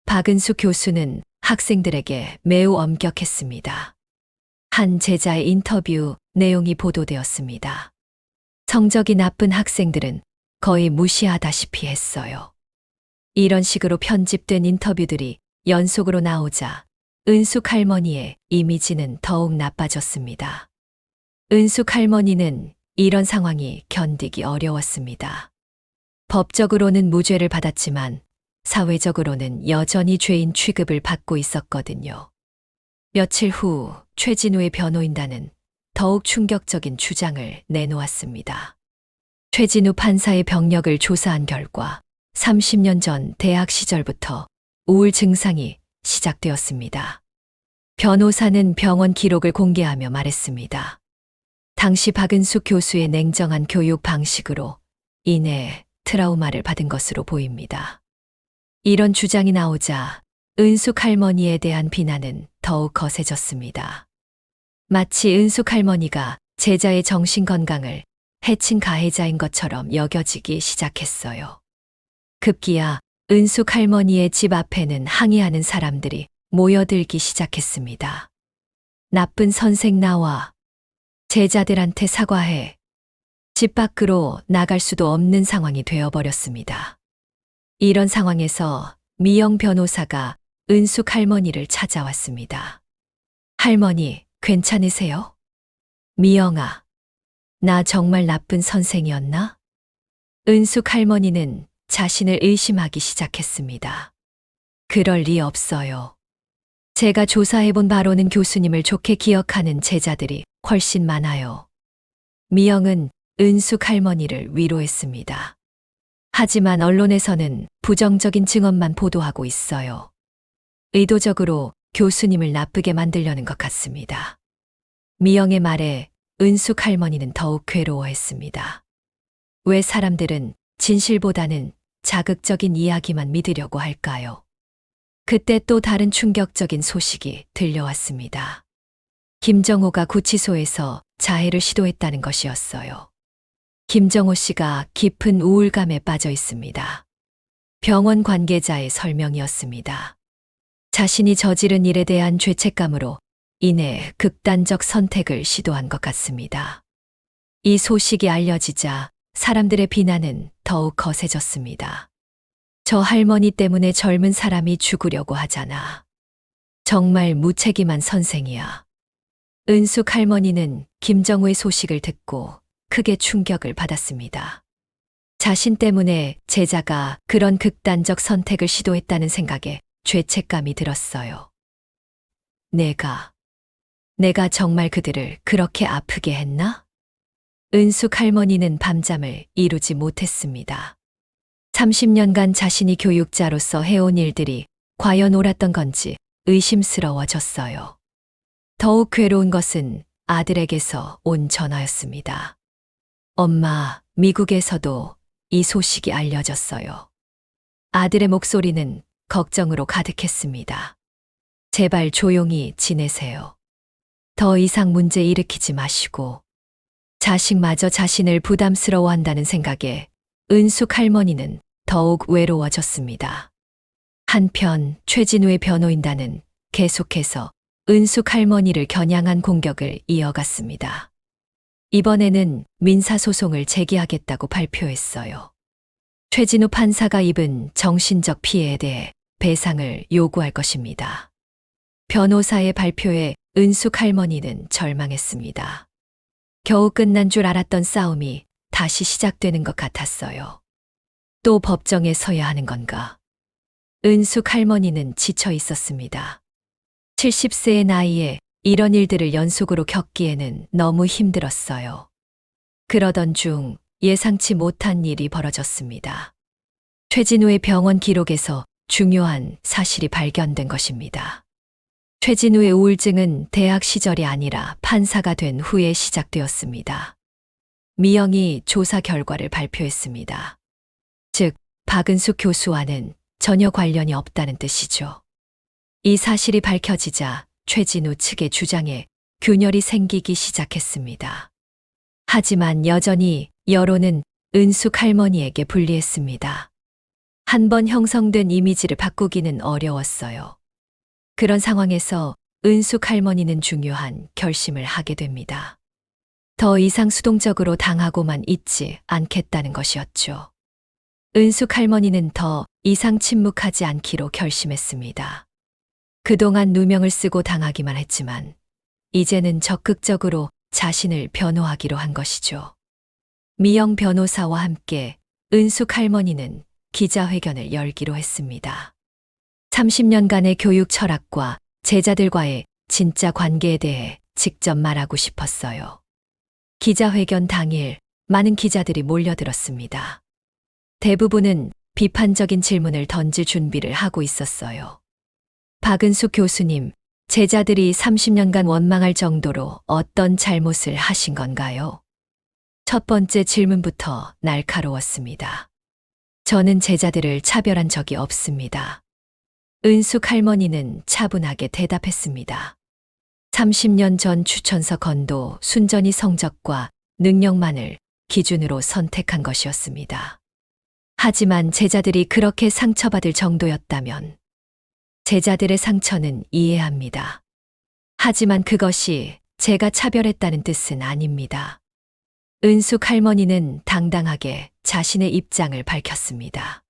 박은숙 교수는 학생들에게 매우 엄격했습니다. 한 제자의 인터뷰 내용이 보도되었습니다. 성적이 나쁜 학생들은 거의 무시하다시피 했어요. 이런 식으로 편집된 인터뷰들이 연속으로 나오자 은숙 할머니의 이미지는 더욱 나빠졌습니다. 은숙 할머니는 이런 상황이 견디기 어려웠습니다. 법적으로는 무죄를 받았지만 사회적으로는 여전히 죄인 취급을 받고 있었거든요. 며칠 후 최진우의 변호인단은 더욱 충격적인 주장을 내놓았습니다. 최진우 판사의 병력을 조사한 결과 30년 전 대학 시절부터 우울 증상이 시작되었습니다. 변호사는 병원 기록을 공개하며 말했습니다. 당시 박은숙 교수의 냉정한 교육 방식으로 인해 트라우마를 받은 것으로 보입니다. 이런 주장이 나오자 은숙 할머니에 대한 비난은 더욱 거세졌습니다. 마치 은숙 할머니가 제자의 정신 건강을 해친 가해자인 것처럼 여겨지기 시작했어요. 급기야 은숙 할머니의 집 앞에는 항의하는 사람들이 모여들기 시작했습니다. 나쁜 선생 나와. 제자들한테 사과해. 집 밖으로 나갈 수도 없는 상황이 되어버렸습니다. 이런 상황에서 미영 변호사가 은숙 할머니를 찾아왔습니다. 할머니, 괜찮으세요? 미영아, 나 정말 나쁜 선생이었나? 은숙 할머니는 자신을 의심하기 시작했습니다. 그럴 리 없어요. 제가 조사해본 바로는 교수님을 좋게 기억하는 제자들이 훨씬 많아요. 미영은 은숙 할머니를 위로했습니다. 하지만 언론에서는 부정적인 증언만 보도하고 있어요. 의도적으로 교수님을 나쁘게 만들려는 것 같습니다. 미영의 말에 은숙 할머니는 더욱 괴로워했습니다. 왜 사람들은 진실보다는 자극적인 이야기만 믿으려고 할까요? 그때 또 다른 충격적인 소식이 들려왔습니다. 김정호가 구치소에서 자해를 시도했다는 것이었어요. 김정호 씨가 깊은 우울감에 빠져 있습니다. 병원 관계자의 설명이었습니다. 자신이 저지른 일에 대한 죄책감으로 인해 극단적 선택을 시도한 것 같습니다. 이 소식이 알려지자 사람들의 비난은 더욱 거세졌습니다. 저 할머니 때문에 젊은 사람이 죽으려고 하잖아. 정말 무책임한 선생이야. 은숙 할머니는 김정우의 소식을 듣고 크게 충격을 받았습니다. 자신 때문에 제자가 그런 극단적 선택을 시도했다는 생각에 죄책감이 들었어요. 내가 정말 그들을 그렇게 아프게 했나? 은숙 할머니는 밤잠을 이루지 못했습니다. 30년간 자신이 교육자로서 해온 일들이 과연 옳았던 건지 의심스러워졌어요. 더욱 괴로운 것은 아들에게서 온 전화였습니다. 엄마, 미국에서도 이 소식이 알려졌어요. 아들의 목소리는 걱정으로 가득했습니다. 제발 조용히 지내세요. 더 이상 문제 일으키지 마시고. 자식마저 자신을 부담스러워한다는 생각에 은숙 할머니는 더욱 외로워졌습니다. 한편 최진우의 변호인단은 계속해서 은숙 할머니를 겨냥한 공격을 이어갔습니다. 이번에는 민사소송을 제기하겠다고 발표했어요. 최진우 판사가 입은 정신적 피해에 대해 배상을 요구할 것입니다. 변호사의 발표에 은숙 할머니는 절망했습니다. 겨우 끝난 줄 알았던 싸움이 다시 시작되는 것 같았어요. 또 법정에 서야 하는 건가? 은숙 할머니는 지쳐 있었습니다. 70세의 나이에 이런 일들을 연속으로 겪기에는 너무 힘들었어요. 그러던 중 예상치 못한 일이 벌어졌습니다. 최진우의 병원 기록에서 중요한 사실이 발견된 것입니다. 최진우의 우울증은 대학 시절이 아니라 판사가 된 후에 시작되었습니다. 미영이 조사 결과를 발표했습니다. 즉, 박은숙 교수와는 전혀 관련이 없다는 뜻이죠. 이 사실이 밝혀지자 최진우 측의 주장에 균열이 생기기 시작했습니다. 하지만 여전히 여론은 은숙 할머니에게 불리했습니다. 한 번 형성된 이미지를 바꾸기는 어려웠어요. 그런 상황에서 은숙 할머니는 중요한 결심을 하게 됩니다. 더 이상 수동적으로 당하고만 있지 않겠다는 것이었죠. 은숙 할머니는 더 이상 침묵하지 않기로 결심했습니다. 그동안 누명을 쓰고 당하기만 했지만 이제는 적극적으로 자신을 변호하기로 한 것이죠. 미영 변호사와 함께 은숙 할머니는 기자회견을 열기로 했습니다. 30년간의 교육 철학과 제자들과의 진짜 관계에 대해 직접 말하고 싶었어요. 기자회견 당일 많은 기자들이 몰려들었습니다. 대부분은 비판적인 질문을 던질 준비를 하고 있었어요. 박은숙 교수님, 제자들이 30년간 원망할 정도로 어떤 잘못을 하신 건가요? 첫 번째 질문부터 날카로웠습니다. 저는 제자들을 차별한 적이 없습니다. 은숙 할머니는 차분하게 대답했습니다. 30년 전 추천서 건도 순전히 성적과 능력만을 기준으로 선택한 것이었습니다. 하지만 제자들이 그렇게 상처받을 정도였다면 제자들의 상처는 이해합니다. 하지만 그것이 제가 차별했다는 뜻은 아닙니다. 은숙 할머니는 당당하게 자신의 입장을 밝혔습니다.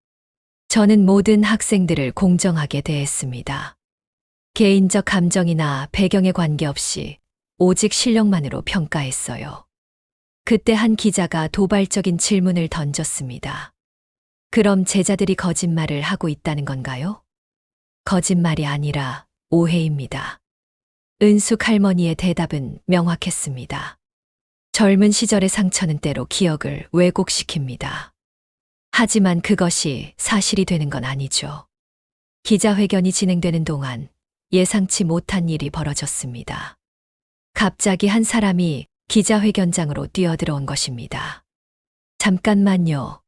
저는 모든 학생들을 공정하게 대했습니다. 개인적 감정이나 배경에 관계없이 오직 실력만으로 평가했어요. 그때 한 기자가 도발적인 질문을 던졌습니다. 그럼 제자들이 거짓말을 하고 있다는 건가요? 거짓말이 아니라 오해입니다. 은숙 할머니의 대답은 명확했습니다. 젊은 시절의 상처는 때로 기억을 왜곡시킵니다. 하지만 그것이 사실이 되는 건 아니죠. 기자회견이 진행되는 동안 예상치 못한 일이 벌어졌습니다. 갑자기 한 사람이 기자회견장으로 뛰어들어온 것입니다. 잠깐만요.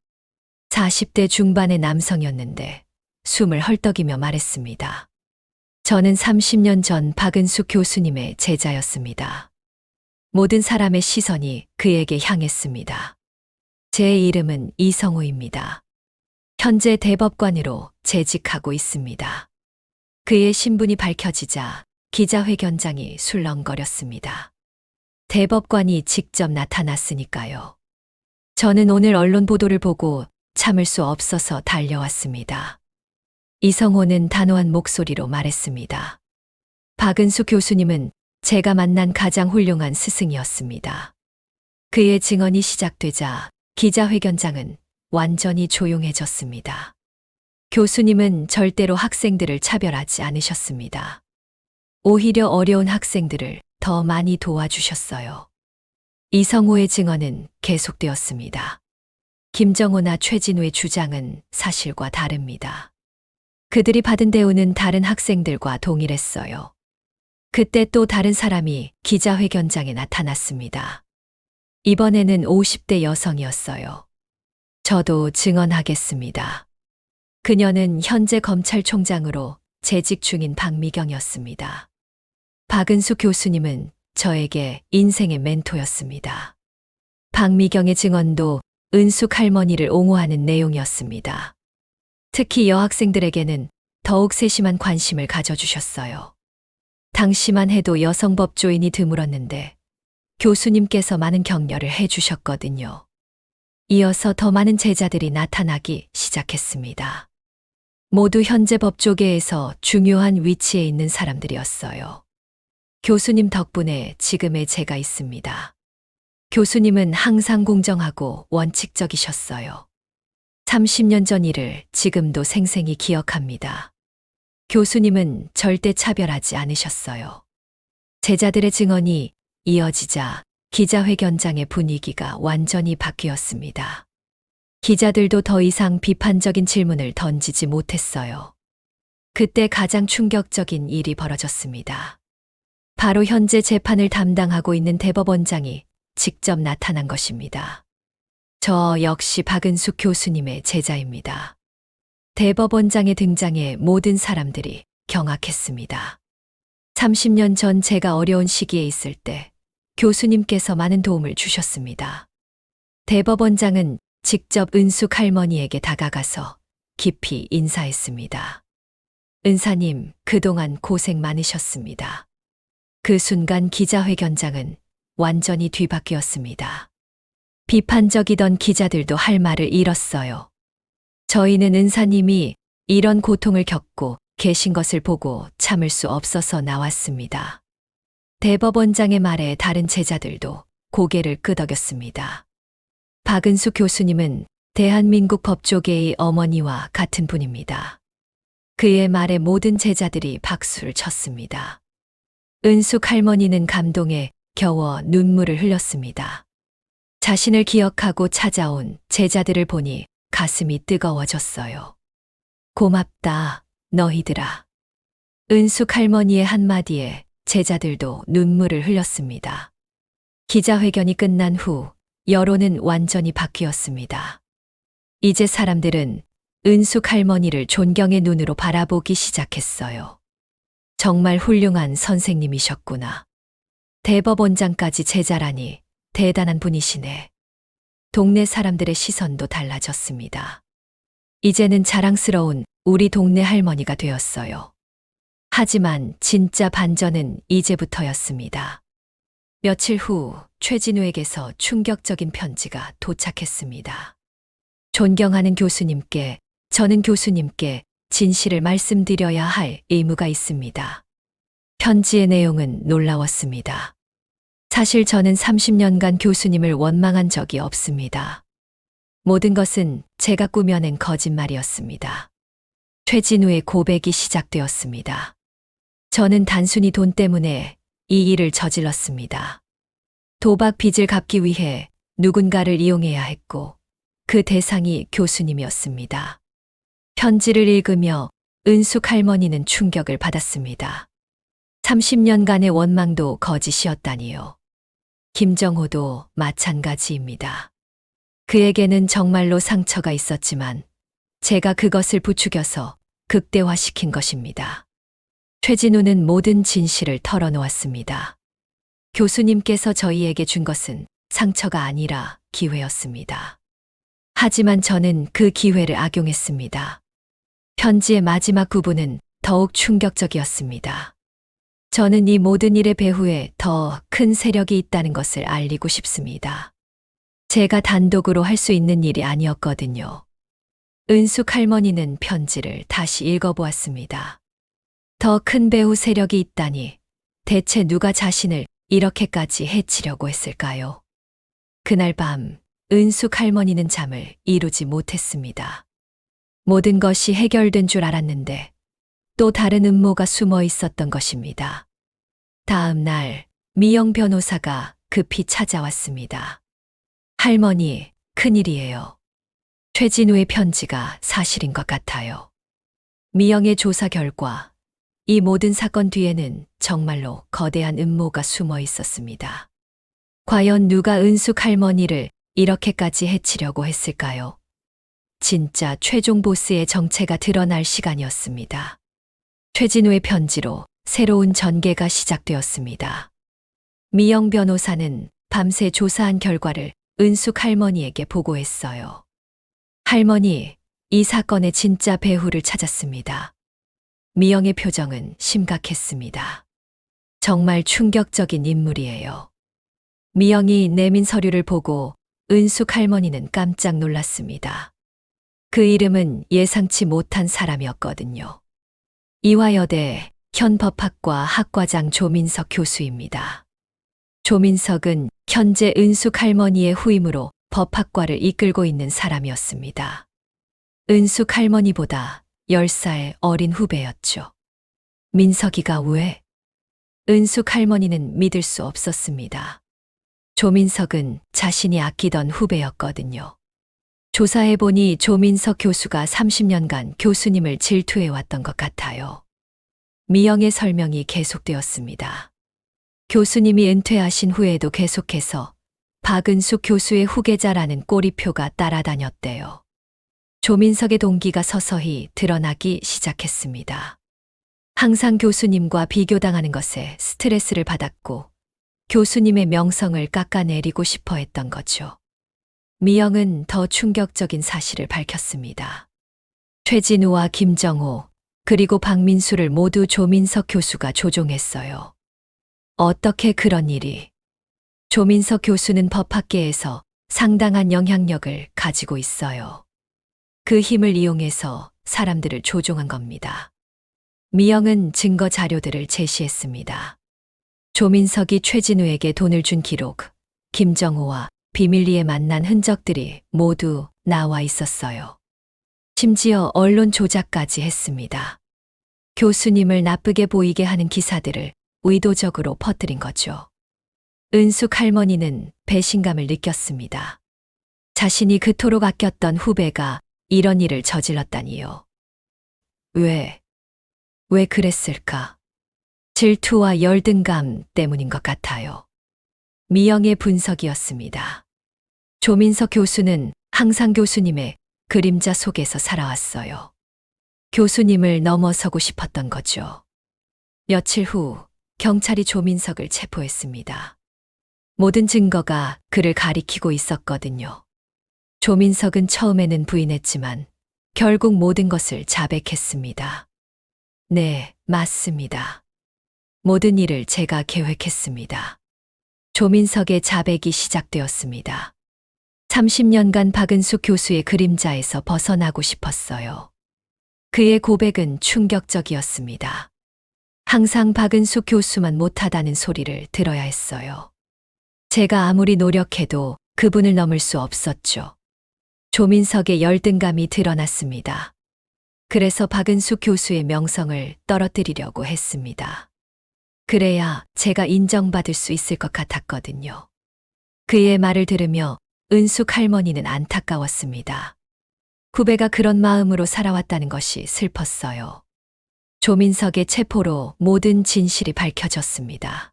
40대 중반의 남성이었는데 숨을 헐떡이며 말했습니다. 저는 30년 전 박은숙 교수님의 제자였습니다. 모든 사람의 시선이 그에게 향했습니다. 제 이름은 이성호입니다. 현재 대법관으로 재직하고 있습니다. 그의 신분이 밝혀지자 기자회견장이 술렁거렸습니다. 대법관이 직접 나타났으니까요. 저는 오늘 언론 보도를 보고 참을 수 없어서 달려왔습니다. 이성호는 단호한 목소리로 말했습니다. 박은숙 교수님은 제가 만난 가장 훌륭한 스승이었습니다. 그의 증언이 시작되자 기자회견장은 완전히 조용해졌습니다. 교수님은 절대로 학생들을 차별하지 않으셨습니다. 오히려 어려운 학생들을 더 많이 도와주셨어요. 이성호의 증언은 계속되었습니다. 김정호나 최진우의 주장은 사실과 다릅니다. 그들이 받은 대우는 다른 학생들과 동일했어요. 그때 또 다른 사람이 기자회견장에 나타났습니다. 이번에는 50대 여성이었어요. 저도 증언하겠습니다. 그녀는 현재 검찰총장으로 재직 중인 박미경이었습니다. 박은숙 교수님은 저에게 인생의 멘토였습니다. 박미경의 증언도 은숙 할머니를 옹호하는 내용이었습니다. 특히 여학생들에게는 더욱 세심한 관심을 가져주셨어요. 당시만 해도 여성 법조인이 드물었는데 교수님께서 많은 격려를 해주셨거든요. 이어서 더 많은 제자들이 나타나기 시작했습니다. 모두 현재 법조계에서 중요한 위치에 있는 사람들이었어요. 교수님 덕분에 지금의 제가 있습니다. 교수님은 항상 공정하고 원칙적이셨어요. 30년 전 일을 지금도 생생히 기억합니다. 교수님은 절대 차별하지 않으셨어요. 제자들의 증언이 이어지자 기자회견장의 분위기가 완전히 바뀌었습니다. 기자들도 더 이상 비판적인 질문을 던지지 못했어요. 그때 가장 충격적인 일이 벌어졌습니다. 바로 현재 재판을 담당하고 있는 대법원장이 직접 나타난 것입니다. 저 역시 박은숙 교수님의 제자입니다. 대법원장의 등장에 모든 사람들이 경악했습니다. 30년 전 제가 어려운 시기에 있을 때 교수님께서 많은 도움을 주셨습니다. 대법원장은 직접 은숙 할머니에게 다가가서 깊이 인사했습니다. 은사님, 그동안 고생 많으셨습니다. 그 순간 기자회견장은 완전히 뒤바뀌었습니다. 비판적이던 기자들도 할 말을 잃었어요. 저희는 은사님이 이런 고통을 겪고 계신 것을 보고 참을 수 없어서 나왔습니다. 대법원장의 말에 다른 제자들도 고개를 끄덕였습니다. 박은숙 교수님은 대한민국 법조계의 어머니와 같은 분입니다. 그의 말에 모든 제자들이 박수를 쳤습니다. 은숙 할머니는 감동에 겨워 눈물을 흘렸습니다. 자신을 기억하고 찾아온 제자들을 보니 가슴이 뜨거워졌어요. 고맙다, 너희들아. 은숙 할머니의 한마디에 제자들도 눈물을 흘렸습니다. 기자회견이 끝난 후 여론은 완전히 바뀌었습니다. 이제 사람들은 은숙 할머니를 존경의 눈으로 바라보기 시작했어요. 정말 훌륭한 선생님이셨구나. 대법원장까지 제자라니 대단한 분이시네. 동네 사람들의 시선도 달라졌습니다. 이제는 자랑스러운 우리 동네 할머니가 되었어요. 하지만 진짜 반전은 이제부터였습니다. 며칠 후 최진우에게서 충격적인 편지가 도착했습니다. 존경하는 교수님께, 저는 교수님께 진실을 말씀드려야 할 의무가 있습니다. 편지의 내용은 놀라웠습니다. 사실 저는 30년간 교수님을 원망한 적이 없습니다. 모든 것은 제가 꾸며낸 거짓말이었습니다. 최진우의 고백이 시작되었습니다. 저는 단순히 돈 때문에 이 일을 저질렀습니다. 도박 빚을 갚기 위해 누군가를 이용해야 했고 그 대상이 교수님이었습니다. 편지를 읽으며 은숙 할머니는 충격을 받았습니다. 30년간의 원망도 거짓이었다니요. 김정호도 마찬가지입니다. 그에게는 정말로 상처가 있었지만 제가 그것을 부추겨서 극대화시킨 것입니다. 최진우는 모든 진실을 털어놓았습니다. 교수님께서 저희에게 준 것은 상처가 아니라 기회였습니다. 하지만 저는 그 기회를 악용했습니다. 편지의 마지막 구부는 더욱 충격적이었습니다. 저는 이 모든 일의 배후에 더 큰 세력이 있다는 것을 알리고 싶습니다. 제가 단독으로 할 수 있는 일이 아니었거든요. 은숙 할머니는 편지를 다시 읽어보았습니다. 더 큰 배후 세력이 있다니 대체 누가 자신을 이렇게까지 해치려고 했을까요? 그날 밤 은숙 할머니는 잠을 이루지 못했습니다. 모든 것이 해결된 줄 알았는데 또 다른 음모가 숨어 있었던 것입니다. 다음 날 미영 변호사가 급히 찾아왔습니다. 할머니, 큰일이에요. 최진우의 편지가 사실인 것 같아요. 미영의 조사 결과 이 모든 사건 뒤에는 정말로 거대한 음모가 숨어 있었습니다. 과연 누가 은숙 할머니를 이렇게까지 해치려고 했을까요? 진짜 최종 보스의 정체가 드러날 시간이었습니다. 최진우의 편지로 새로운 전개가 시작되었습니다. 미영 변호사는 밤새 조사한 결과를 은숙 할머니에게 보고했어요. 할머니, 이 사건의 진짜 배후를 찾았습니다. 미영의 표정은 심각했습니다. 정말 충격적인 인물이에요. 미영이 내민 서류를 보고 은숙 할머니는 깜짝 놀랐습니다. 그 이름은 예상치 못한 사람이었거든요. 이화여대 현 법학과 학과장 조민석 교수입니다. 조민석은 현재 은숙 할머니의 후임으로 법학과를 이끌고 있는 사람이었습니다. 은숙 할머니보다 10살 어린 후배였죠. 민석이가 왜? 은숙 할머니는 믿을 수 없었습니다. 조민석은 자신이 아끼던 후배였거든요. 조사해보니 조민석 교수가 30년간 교수님을 질투해왔던 것 같아요. 미영의 설명이 계속되었습니다. 교수님이 은퇴하신 후에도 계속해서 박은숙 교수의 후계자라는 꼬리표가 따라다녔대요. 조민석의 동기가 서서히 드러나기 시작했습니다. 항상 교수님과 비교당하는 것에 스트레스를 받았고 교수님의 명성을 깎아내리고 싶어 했던 거죠. 미영은 더 충격적인 사실을 밝혔습니다. 최진우와 김정호, 그리고 박민수를 모두 조민석 교수가 조종했어요. 어떻게 그런 일이? 조민석 교수는 법학계에서 상당한 영향력을 가지고 있어요. 그 힘을 이용해서 사람들을 조종한 겁니다. 미영은 증거 자료들을 제시했습니다. 조민석이 최진우에게 돈을 준 기록, 김정호와 비밀리에 만난 흔적들이 모두 나와 있었어요. 심지어 언론 조작까지 했습니다. 교수님을 나쁘게 보이게 하는 기사들을 의도적으로 퍼뜨린 거죠. 은숙 할머니는 배신감을 느꼈습니다. 자신이 그토록 아꼈던 후배가 이런 일을 저질렀다니요. 왜 그랬을까? 질투와 열등감 때문인 것 같아요. 미영의 분석이었습니다. 조민석 교수는 항상 교수님의 그림자 속에서 살아왔어요. 교수님을 넘어서고 싶었던 거죠. 며칠 후 경찰이 조민석을 체포했습니다. 모든 증거가 그를 가리키고 있었거든요. 조민석은 처음에는 부인했지만 결국 모든 것을 자백했습니다. 네, 맞습니다. 모든 일을 제가 계획했습니다. 조민석의 자백이 시작되었습니다. 30년간 박은숙 교수의 그림자에서 벗어나고 싶었어요. 그의 고백은 충격적이었습니다. 항상 박은숙 교수만 못하다는 소리를 들어야 했어요. 제가 아무리 노력해도 그분을 넘을 수 없었죠. 조민석의 열등감이 드러났습니다. 그래서 박은숙 교수의 명성을 떨어뜨리려고 했습니다. 그래야 제가 인정받을 수 있을 것 같았거든요. 그의 말을 들으며 은숙 할머니는 안타까웠습니다. 후배가 그런 마음으로 살아왔다는 것이 슬펐어요. 조민석의 체포로 모든 진실이 밝혀졌습니다.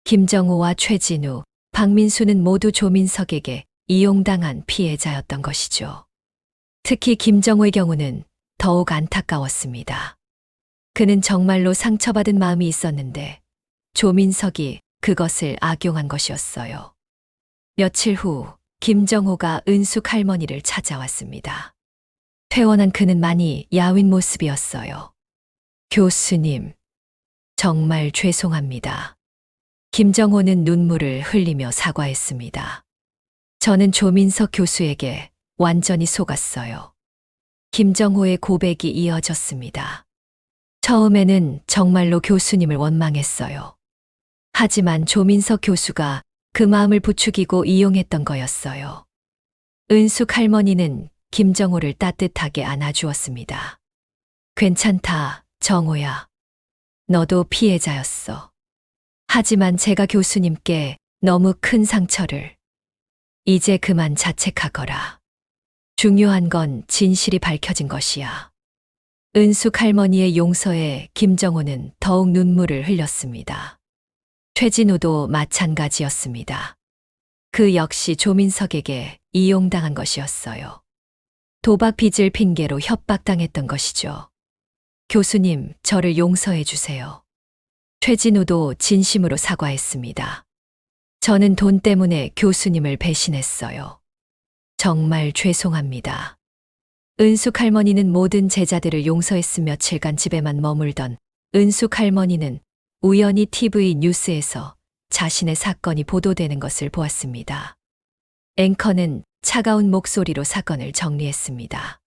김정호와 최진우, 박민수는 모두 조민석에게 이용당한 피해자였던 것이죠. 특히 김정호의 경우는 더욱 안타까웠습니다. 그는 정말로 상처받은 마음이 있었는데 조민석이 그것을 악용한 것이었어요. 며칠 후 김정호가 은숙 할머니를 찾아왔습니다. 퇴원한 그는 많이 야윈 모습이었어요. 교수님, 정말 죄송합니다. 김정호는 눈물을 흘리며 사과했습니다. 저는 조민석 교수에게 완전히 속았어요. 김정호의 고백이 이어졌습니다. 처음에는 정말로 교수님을 원망했어요. 하지만 조민석 교수가 그 마음을 부추기고 이용했던 거였어요. 은숙 할머니는 김정호를 따뜻하게 안아주었습니다. 괜찮다, 정호야. 너도 피해자였어. 하지만 제가 교수님께 너무 큰 상처를. 이제 그만 자책하거라. 중요한 건 진실이 밝혀진 것이야. 은숙 할머니의 용서에 김정호는 더욱 눈물을 흘렸습니다. 최진우도 마찬가지였습니다. 그 역시 조민석에게 이용당한 것이었어요. 도박 빚을 핑계로 협박당했던 것이죠. 교수님, 저를 용서해 주세요. 최진우도 진심으로 사과했습니다. 저는 돈 때문에 교수님을 배신했어요. 정말 죄송합니다. 은숙 할머니는 모든 제자들을 용서했으며 며칠간 집에만 머물던 은숙 할머니는 우연히 TV 뉴스에서 자신의 사건이 보도되는 것을 보았습니다. 앵커는 차가운 목소리로 사건을 정리했습니다.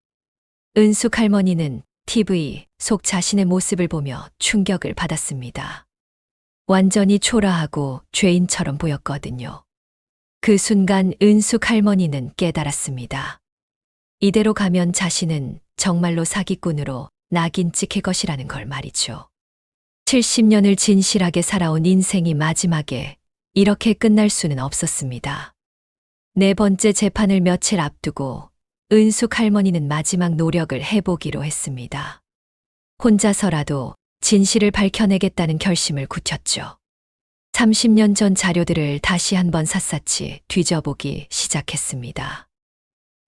은숙 할머니는 TV 속 자신의 모습을 보며 충격을 받았습니다. 완전히 초라하고 죄인처럼 보였거든요. 그 순간 은숙 할머니는 깨달았습니다. 이대로 가면 자신은 정말로 사기꾼으로 낙인 찍힐 것이라는 걸 말이죠. 70년을 진실하게 살아온 인생이 마지막에 이렇게 끝날 수는 없었습니다. 네 번째 재판을 며칠 앞두고 은숙 할머니는 마지막 노력을 해보기로 했습니다. 혼자서라도 진실을 밝혀내겠다는 결심을 굳혔죠. 30년 전 자료들을 다시 한번 샅샅이 뒤져보기 시작했습니다.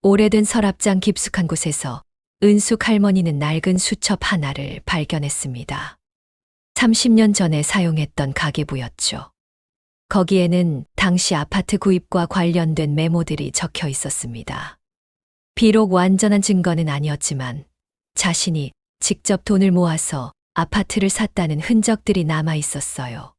오래된 서랍장 깊숙한 곳에서 은숙 할머니는 낡은 수첩 하나를 발견했습니다. 30년 전에 사용했던 가계부였죠. 거기에는 당시 아파트 구입과 관련된 메모들이 적혀 있었습니다. 비록 완전한 증거는 아니었지만 자신이 직접 돈을 모아서 아파트를 샀다는 흔적들이 남아 있었어요.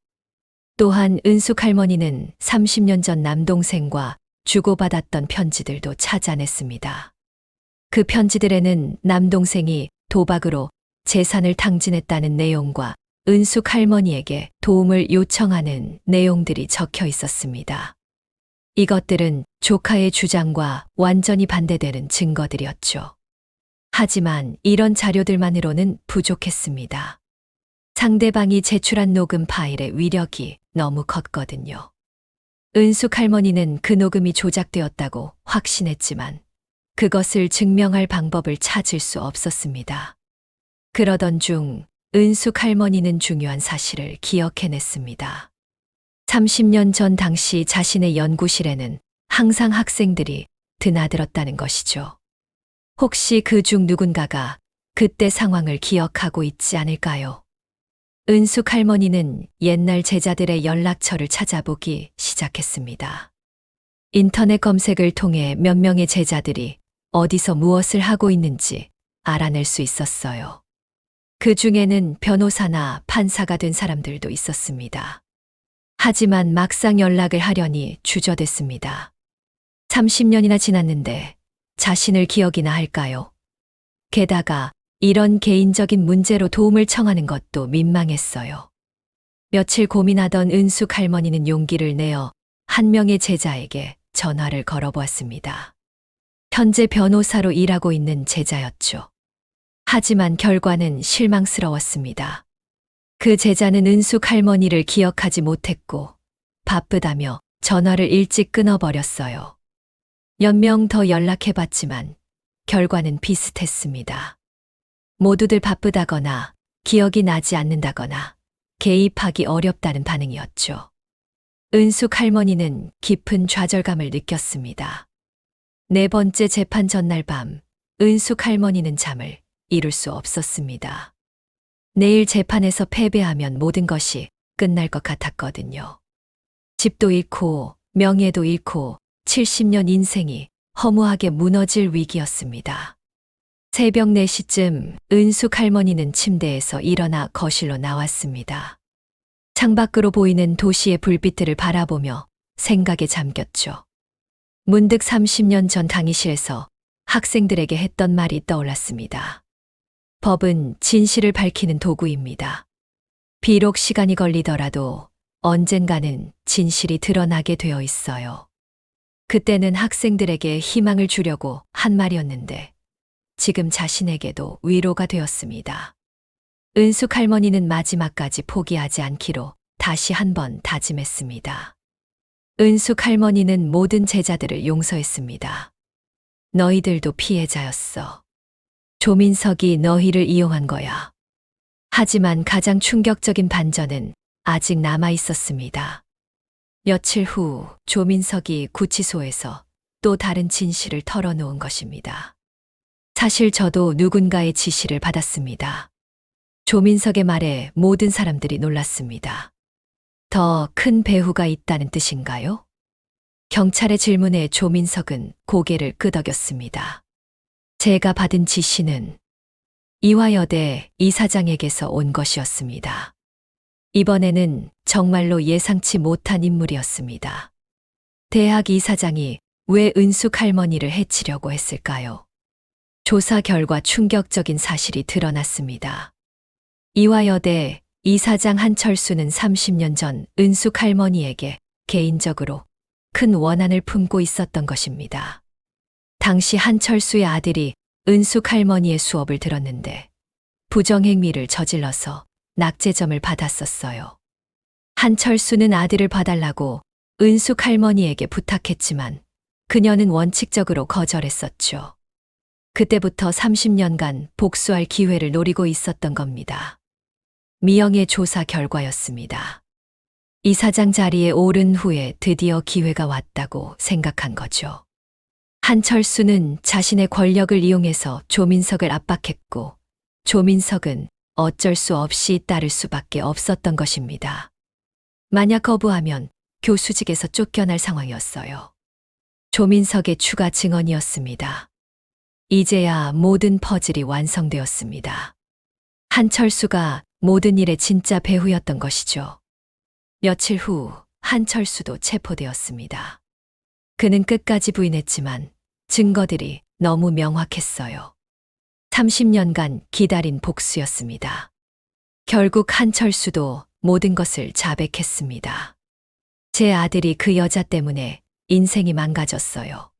또한 은숙 할머니는 30년 전 남동생과 주고받았던 편지들도 찾아냈습니다. 그 편지들에는 남동생이 도박으로 재산을 탕진했다는 내용과 은숙 할머니에게 도움을 요청하는 내용들이 적혀 있었습니다. 이것들은 조카의 주장과 완전히 반대되는 증거들이었죠. 하지만 이런 자료들만으로는 부족했습니다. 상대방이 제출한 녹음 파일의 위력이 너무 컸거든요. 은숙 할머니는 그 녹음이 조작되었다고 확신했지만 그것을 증명할 방법을 찾을 수 없었습니다. 그러던 중 은숙 할머니는 중요한 사실을 기억해냈습니다. 30년 전 당시 자신의 연구실에는 항상 학생들이 드나들었다는 것이죠. 혹시 그 중 누군가가 그때 상황을 기억하고 있지 않을까요? 은숙 할머니는 옛날 제자들의 연락처를 찾아보기 시작했습니다. 인터넷 검색을 통해 몇 명의 제자들이 어디서 무엇을 하고 있는지 알아낼 수 있었어요. 그 중에는 변호사나 판사가 된 사람들도 있었습니다. 하지만 막상 연락을 하려니 주저됐습니다. 30년이나 지났는데 자신을 기억이나 할까요? 게다가 이런 개인적인 문제로 도움을 청하는 것도 민망했어요. 며칠 고민하던 은숙 할머니는 용기를 내어 한 명의 제자에게 전화를 걸어보았습니다. 현재 변호사로 일하고 있는 제자였죠. 하지만 결과는 실망스러웠습니다. 그 제자는 은숙 할머니를 기억하지 못했고 바쁘다며 전화를 일찍 끊어버렸어요. 몇 명 더 연락해봤지만 결과는 비슷했습니다. 모두들 바쁘다거나 기억이 나지 않는다거나 개입하기 어렵다는 반응이었죠. 은숙 할머니는 깊은 좌절감을 느꼈습니다. 네 번째 재판 전날 밤, 은숙 할머니는 잠을 이룰 수 없었습니다. 내일 재판에서 패배하면 모든 것이 끝날 것 같았거든요. 집도 잃고 명예도 잃고 70년 인생이 허무하게 무너질 위기였습니다. 새벽 4시쯤 은숙 할머니는 침대에서 일어나 거실로 나왔습니다. 창밖으로 보이는 도시의 불빛들을 바라보며 생각에 잠겼죠. 문득 30년 전 강의실에서 학생들에게 했던 말이 떠올랐습니다. 법은 진실을 밝히는 도구입니다. 비록 시간이 걸리더라도 언젠가는 진실이 드러나게 되어 있어요. 그때는 학생들에게 희망을 주려고 한 말이었는데 지금 자신에게도 위로가 되었습니다. 은숙 할머니는 마지막까지 포기하지 않기로 다시 한번 다짐했습니다. 은숙 할머니는 모든 제자들을 용서했습니다. 너희들도 피해자였어. 조민석이 너희를 이용한 거야. 하지만 가장 충격적인 반전은 아직 남아 있었습니다. 며칠 후 조민석이 구치소에서 또 다른 진실을 털어놓은 것입니다. 사실 저도 누군가의 지시를 받았습니다. 조민석의 말에 모든 사람들이 놀랐습니다. 더 큰 배후가 있다는 뜻인가요? 경찰의 질문에 조민석은 고개를 끄덕였습니다. 제가 받은 지시는 이화여대 이사장에게서 온 것이었습니다. 이번에는 정말로 예상치 못한 인물이었습니다. 대학 이사장이 왜 은숙 할머니를 해치려고 했을까요? 조사 결과 충격적인 사실이 드러났습니다. 이화여대 이사장 한철수는 30년 전 은숙 할머니에게 개인적으로 큰 원한을 품고 있었던 것입니다. 당시 한철수의 아들이 은숙 할머니의 수업을 들었는데 부정행위를 저질러서 낙제점을 받았었어요. 한철수는 아들을 봐달라고 은숙 할머니에게 부탁했지만 그녀는 원칙적으로 거절했었죠. 그때부터 30년간 복수할 기회를 노리고 있었던 겁니다. 미영의 조사 결과였습니다. 이사장 자리에 오른 후에 드디어 기회가 왔다고 생각한 거죠. 한철수는 자신의 권력을 이용해서 조민석을 압박했고 조민석은 어쩔 수 없이 따를 수밖에 없었던 것입니다. 만약 거부하면 교수직에서 쫓겨날 상황이었어요. 조민석의 추가 증언이었습니다. 이제야 모든 퍼즐이 완성되었습니다. 한철수가 모든 일의 진짜 배후였던 것이죠. 며칠 후 한철수도 체포되었습니다. 그는 끝까지 부인했지만 증거들이 너무 명확했어요. 30년간 기다린 복수였습니다. 결국 한철수도 모든 것을 자백했습니다. 제 아들이 그 여자 때문에 인생이 망가졌어요.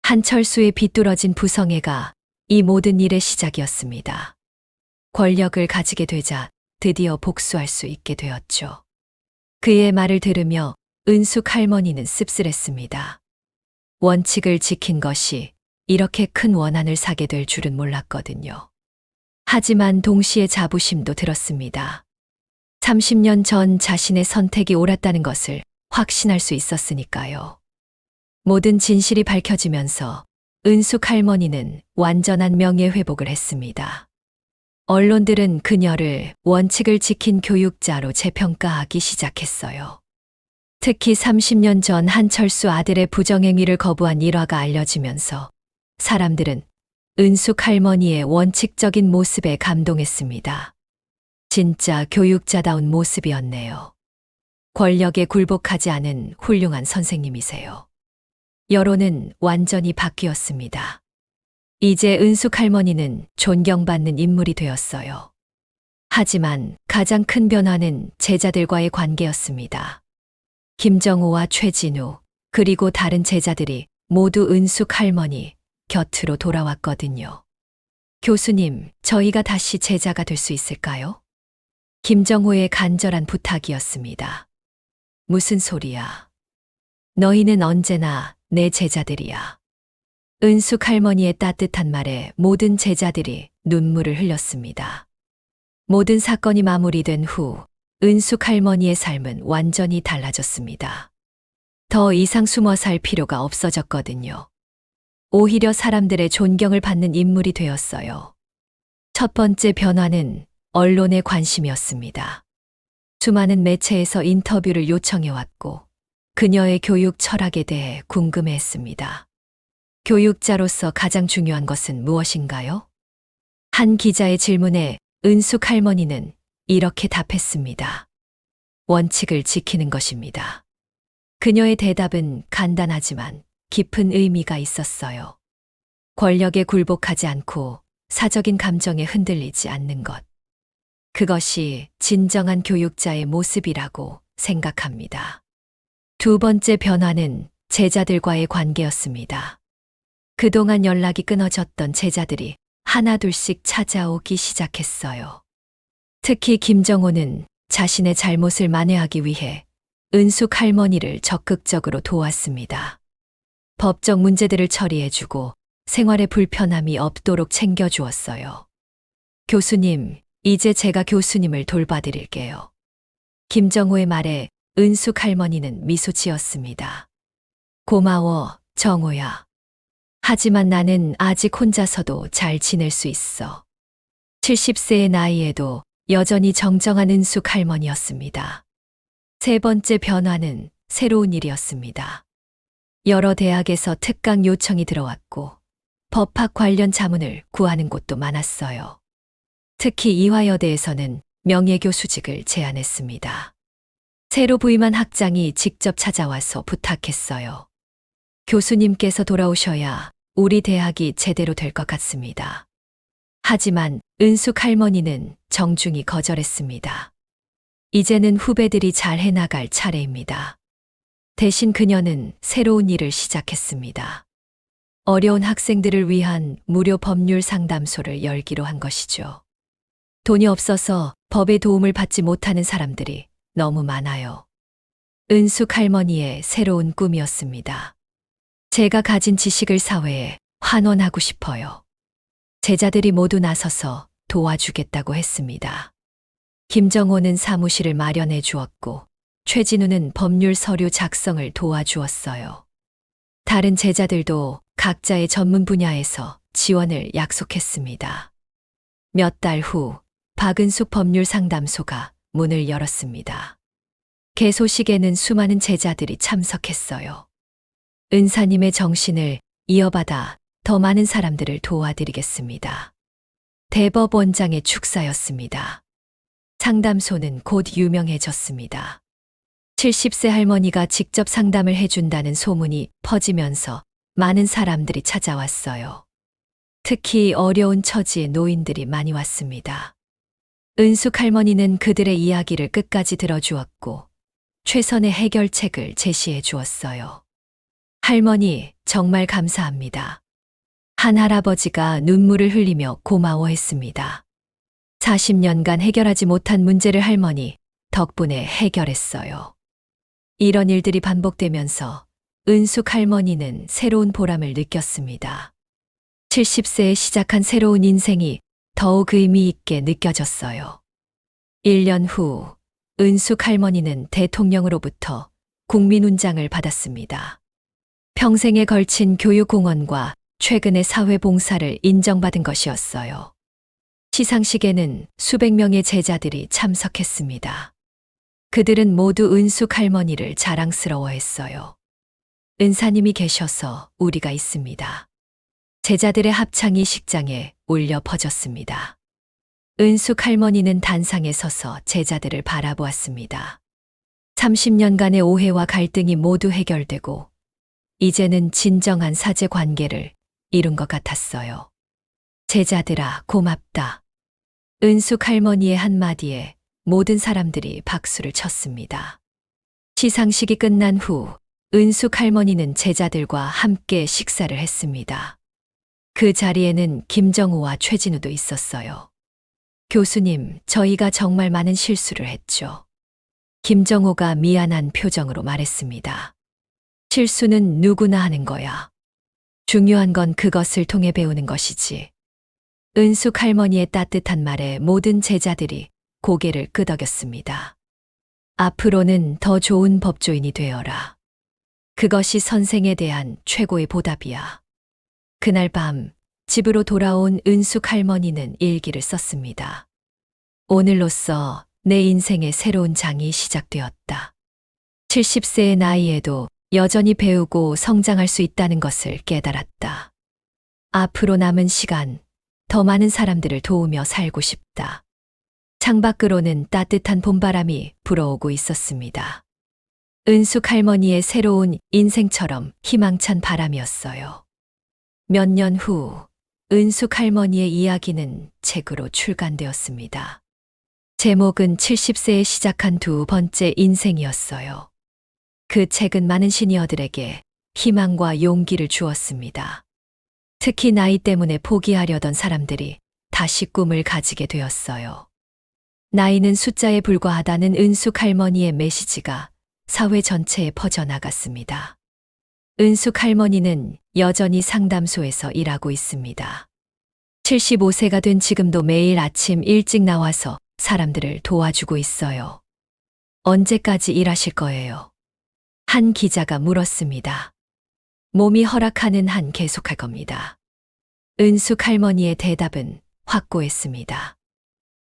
한철수의 비뚤어진 부성애가 이 모든 일의 시작이었습니다. 권력을 가지게 되자 드디어 복수할 수 있게 되었죠. 그의 말을 들으며 은숙 할머니는 씁쓸했습니다. 원칙을 지킨 것이 이렇게 큰 원한을 사게 될 줄은 몰랐거든요. 하지만 동시에 자부심도 들었습니다. 30년 전 자신의 선택이 옳았다는 것을 확신할 수 있었으니까요. 모든 진실이 밝혀지면서 은숙 할머니는 완전한 명예회복을 했습니다. 언론들은 그녀를 원칙을 지킨 교육자로 재평가하기 시작했어요. 특히 30년 전 한철수 아들의 부정행위를 거부한 일화가 알려지면서 사람들은 은숙 할머니의 원칙적인 모습에 감동했습니다. 진짜 교육자다운 모습이었네요. 권력에 굴복하지 않은 훌륭한 선생님이세요. 여론은 완전히 바뀌었습니다. 이제 은숙 할머니는 존경받는 인물이 되었어요. 하지만 가장 큰 변화는 제자들과의 관계였습니다. 김정호와 최진우, 그리고 다른 제자들이 모두 은숙 할머니 곁으로 돌아왔거든요. 교수님, 저희가 다시 제자가 될 수 있을까요? 김정호의 간절한 부탁이었습니다. 무슨 소리야? 너희는 언제나 내 제자들이야. 은숙 할머니의 따뜻한 말에 모든 제자들이 눈물을 흘렸습니다. 모든 사건이 마무리된 후 은숙 할머니의 삶은 완전히 달라졌습니다. 더 이상 숨어 살 필요가 없어졌거든요. 오히려 사람들의 존경을 받는 인물이 되었어요. 첫 번째 변화는 언론의 관심이었습니다. 수많은 매체에서 인터뷰를 요청해왔고 그녀의 교육 철학에 대해 궁금해했습니다. 교육자로서 가장 중요한 것은 무엇인가요? 한 기자의 질문에 은숙 할머니는 이렇게 답했습니다. 원칙을 지키는 것입니다. 그녀의 대답은 간단하지만 깊은 의미가 있었어요. 권력에 굴복하지 않고 사적인 감정에 흔들리지 않는 것. 그것이 진정한 교육자의 모습이라고 생각합니다. 두 번째 변화는 제자들과의 관계였습니다. 그동안 연락이 끊어졌던 제자들이 하나둘씩 찾아오기 시작했어요. 특히 김정호는 자신의 잘못을 만회하기 위해 은숙 할머니를 적극적으로 도왔습니다. 법적 문제들을 처리해주고 생활에 불편함이 없도록 챙겨주었어요. 교수님, 이제 제가 교수님을 돌봐드릴게요. 김정호의 말에 은숙 할머니는 미소 지었습니다. 고마워, 정호야. 하지만 나는 아직 혼자서도 잘 지낼 수 있어. 70세의 나이에도 여전히 정정한 은숙 할머니였습니다. 세 번째 변화는 새로운 일이었습니다. 여러 대학에서 특강 요청이 들어왔고 법학 관련 자문을 구하는 곳도 많았어요. 특히 이화여대에서는 명예교수직을 제안했습니다. 새로 부임한 학장이 직접 찾아와서 부탁했어요. 교수님께서 돌아오셔야 우리 대학이 제대로 될 것 같습니다. 하지만 은숙 할머니는 정중히 거절했습니다. 이제는 후배들이 잘 해나갈 차례입니다. 대신 그녀는 새로운 일을 시작했습니다. 어려운 학생들을 위한 무료 법률 상담소를 열기로 한 것이죠. 돈이 없어서 법의 도움을 받지 못하는 사람들이 너무 많아요. 은숙 할머니의 새로운 꿈이었습니다. 제가 가진 지식을 사회에 환원하고 싶어요. 제자들이 모두 나서서 도와주겠다고 했습니다. 김정호는 사무실을 마련해 주었고 최진우는 법률 서류 작성을 도와주었어요. 다른 제자들도 각자의 전문 분야에서 지원을 약속했습니다. 몇 달 후 박은숙 법률 상담소가 문을 열었습니다. 개소식에는 수많은 제자들이 참석했어요. 은사님의 정신을 이어받아 더 많은 사람들을 도와드리겠습니다. 대법원장의 축사였습니다. 상담소는 곧 유명해졌습니다. 70세 할머니가 직접 상담을 해준다는 소문이 퍼지면서 많은 사람들이 찾아왔어요. 특히 어려운 처지의 노인들이 많이 왔습니다. 은숙 할머니는 그들의 이야기를 끝까지 들어주었고 최선의 해결책을 제시해 주었어요. 할머니, 정말 감사합니다. 한 할아버지가 눈물을 흘리며 고마워했습니다. 40년간 해결하지 못한 문제를 할머니 덕분에 해결했어요. 이런 일들이 반복되면서 은숙 할머니는 새로운 보람을 느꼈습니다. 70세에 시작한 새로운 인생이 더욱 의미 있게 느껴졌어요. 1년 후, 은숙 할머니는 대통령으로부터 국민훈장을 받았습니다. 평생에 걸친 교육공헌과 최근의 사회봉사를 인정받은 것이었어요. 시상식에는 수백 명의 제자들이 참석했습니다. 그들은 모두 은숙 할머니를 자랑스러워했어요. 은사님이 계셔서 우리가 있습니다. 제자들의 합창이 식장에 울려 퍼졌습니다. 은숙 할머니는 단상에 서서 제자들을 바라보았습니다. 30년간의 오해와 갈등이 모두 해결되고 이제는 진정한 사제 관계를 이룬 것 같았어요. 제자들아, 고맙다. 은숙 할머니의 한마디에 모든 사람들이 박수를 쳤습니다. 시상식이 끝난 후 은숙 할머니는 제자들과 함께 식사를 했습니다. 그 자리에는 김정우와 최진우도 있었어요. 교수님, 저희가 정말 많은 실수를 했죠. 김정우가 미안한 표정으로 말했습니다. 실수는 누구나 하는 거야. 중요한 건 그것을 통해 배우는 것이지. 은숙 할머니의 따뜻한 말에 모든 제자들이 고개를 끄덕였습니다. 앞으로는 더 좋은 법조인이 되어라. 그것이 선생에 대한 최고의 보답이야. 그날 밤 집으로 돌아온 은숙 할머니는 일기를 썼습니다. 오늘로써 내 인생의 새로운 장이 시작되었다. 70세의 나이에도 여전히 배우고 성장할 수 있다는 것을 깨달았다. 앞으로 남은 시간, 더 많은 사람들을 도우며 살고 싶다. 창밖으로는 따뜻한 봄바람이 불어오고 있었습니다. 은숙 할머니의 새로운 인생처럼 희망찬 바람이었어요. 몇 년 후, 은숙 할머니의 이야기는 책으로 출간되었습니다. 제목은 70세에 시작한 두 번째 인생이었어요. 그 책은 많은 시니어들에게 희망과 용기를 주었습니다. 특히 나이 때문에 포기하려던 사람들이 다시 꿈을 가지게 되었어요. 나이는 숫자에 불과하다는 은숙 할머니의 메시지가 사회 전체에 퍼져나갔습니다. 은숙 할머니는 여전히 상담소에서 일하고 있습니다. 75세가 된 지금도 매일 아침 일찍 나와서 사람들을 도와주고 있어요. 언제까지 일하실 거예요? 한 기자가 물었습니다. 몸이 허락하는 한 계속할 겁니다. 은숙 할머니의 대답은 확고했습니다.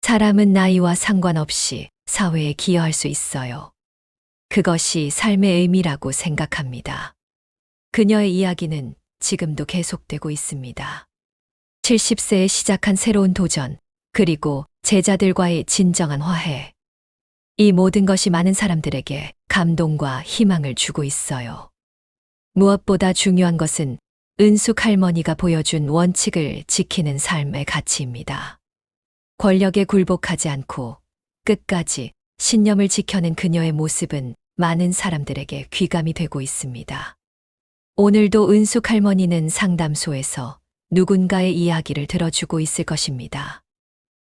사람은 나이와 상관없이 사회에 기여할 수 있어요. 그것이 삶의 의미라고 생각합니다. 그녀의 이야기는 지금도 계속되고 있습니다. 70세에 시작한 새로운 도전, 그리고 제자들과의 진정한 화해. 이 모든 것이 많은 사람들에게 감동과 희망을 주고 있어요. 무엇보다 중요한 것은 은숙 할머니가 보여준 원칙을 지키는 삶의 가치입니다. 권력에 굴복하지 않고 끝까지 신념을 지켜낸 그녀의 모습은 많은 사람들에게 귀감이 되고 있습니다. 오늘도 은숙 할머니는 상담소에서 누군가의 이야기를 들어주고 있을 것입니다.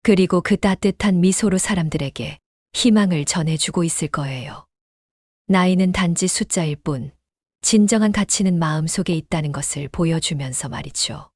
그리고 그 따뜻한 미소로 사람들에게 희망을 전해주고 있을 거예요. 나이는 단지 숫자일 뿐, 진정한 가치는 마음속에 있다는 것을 보여주면서 말이죠.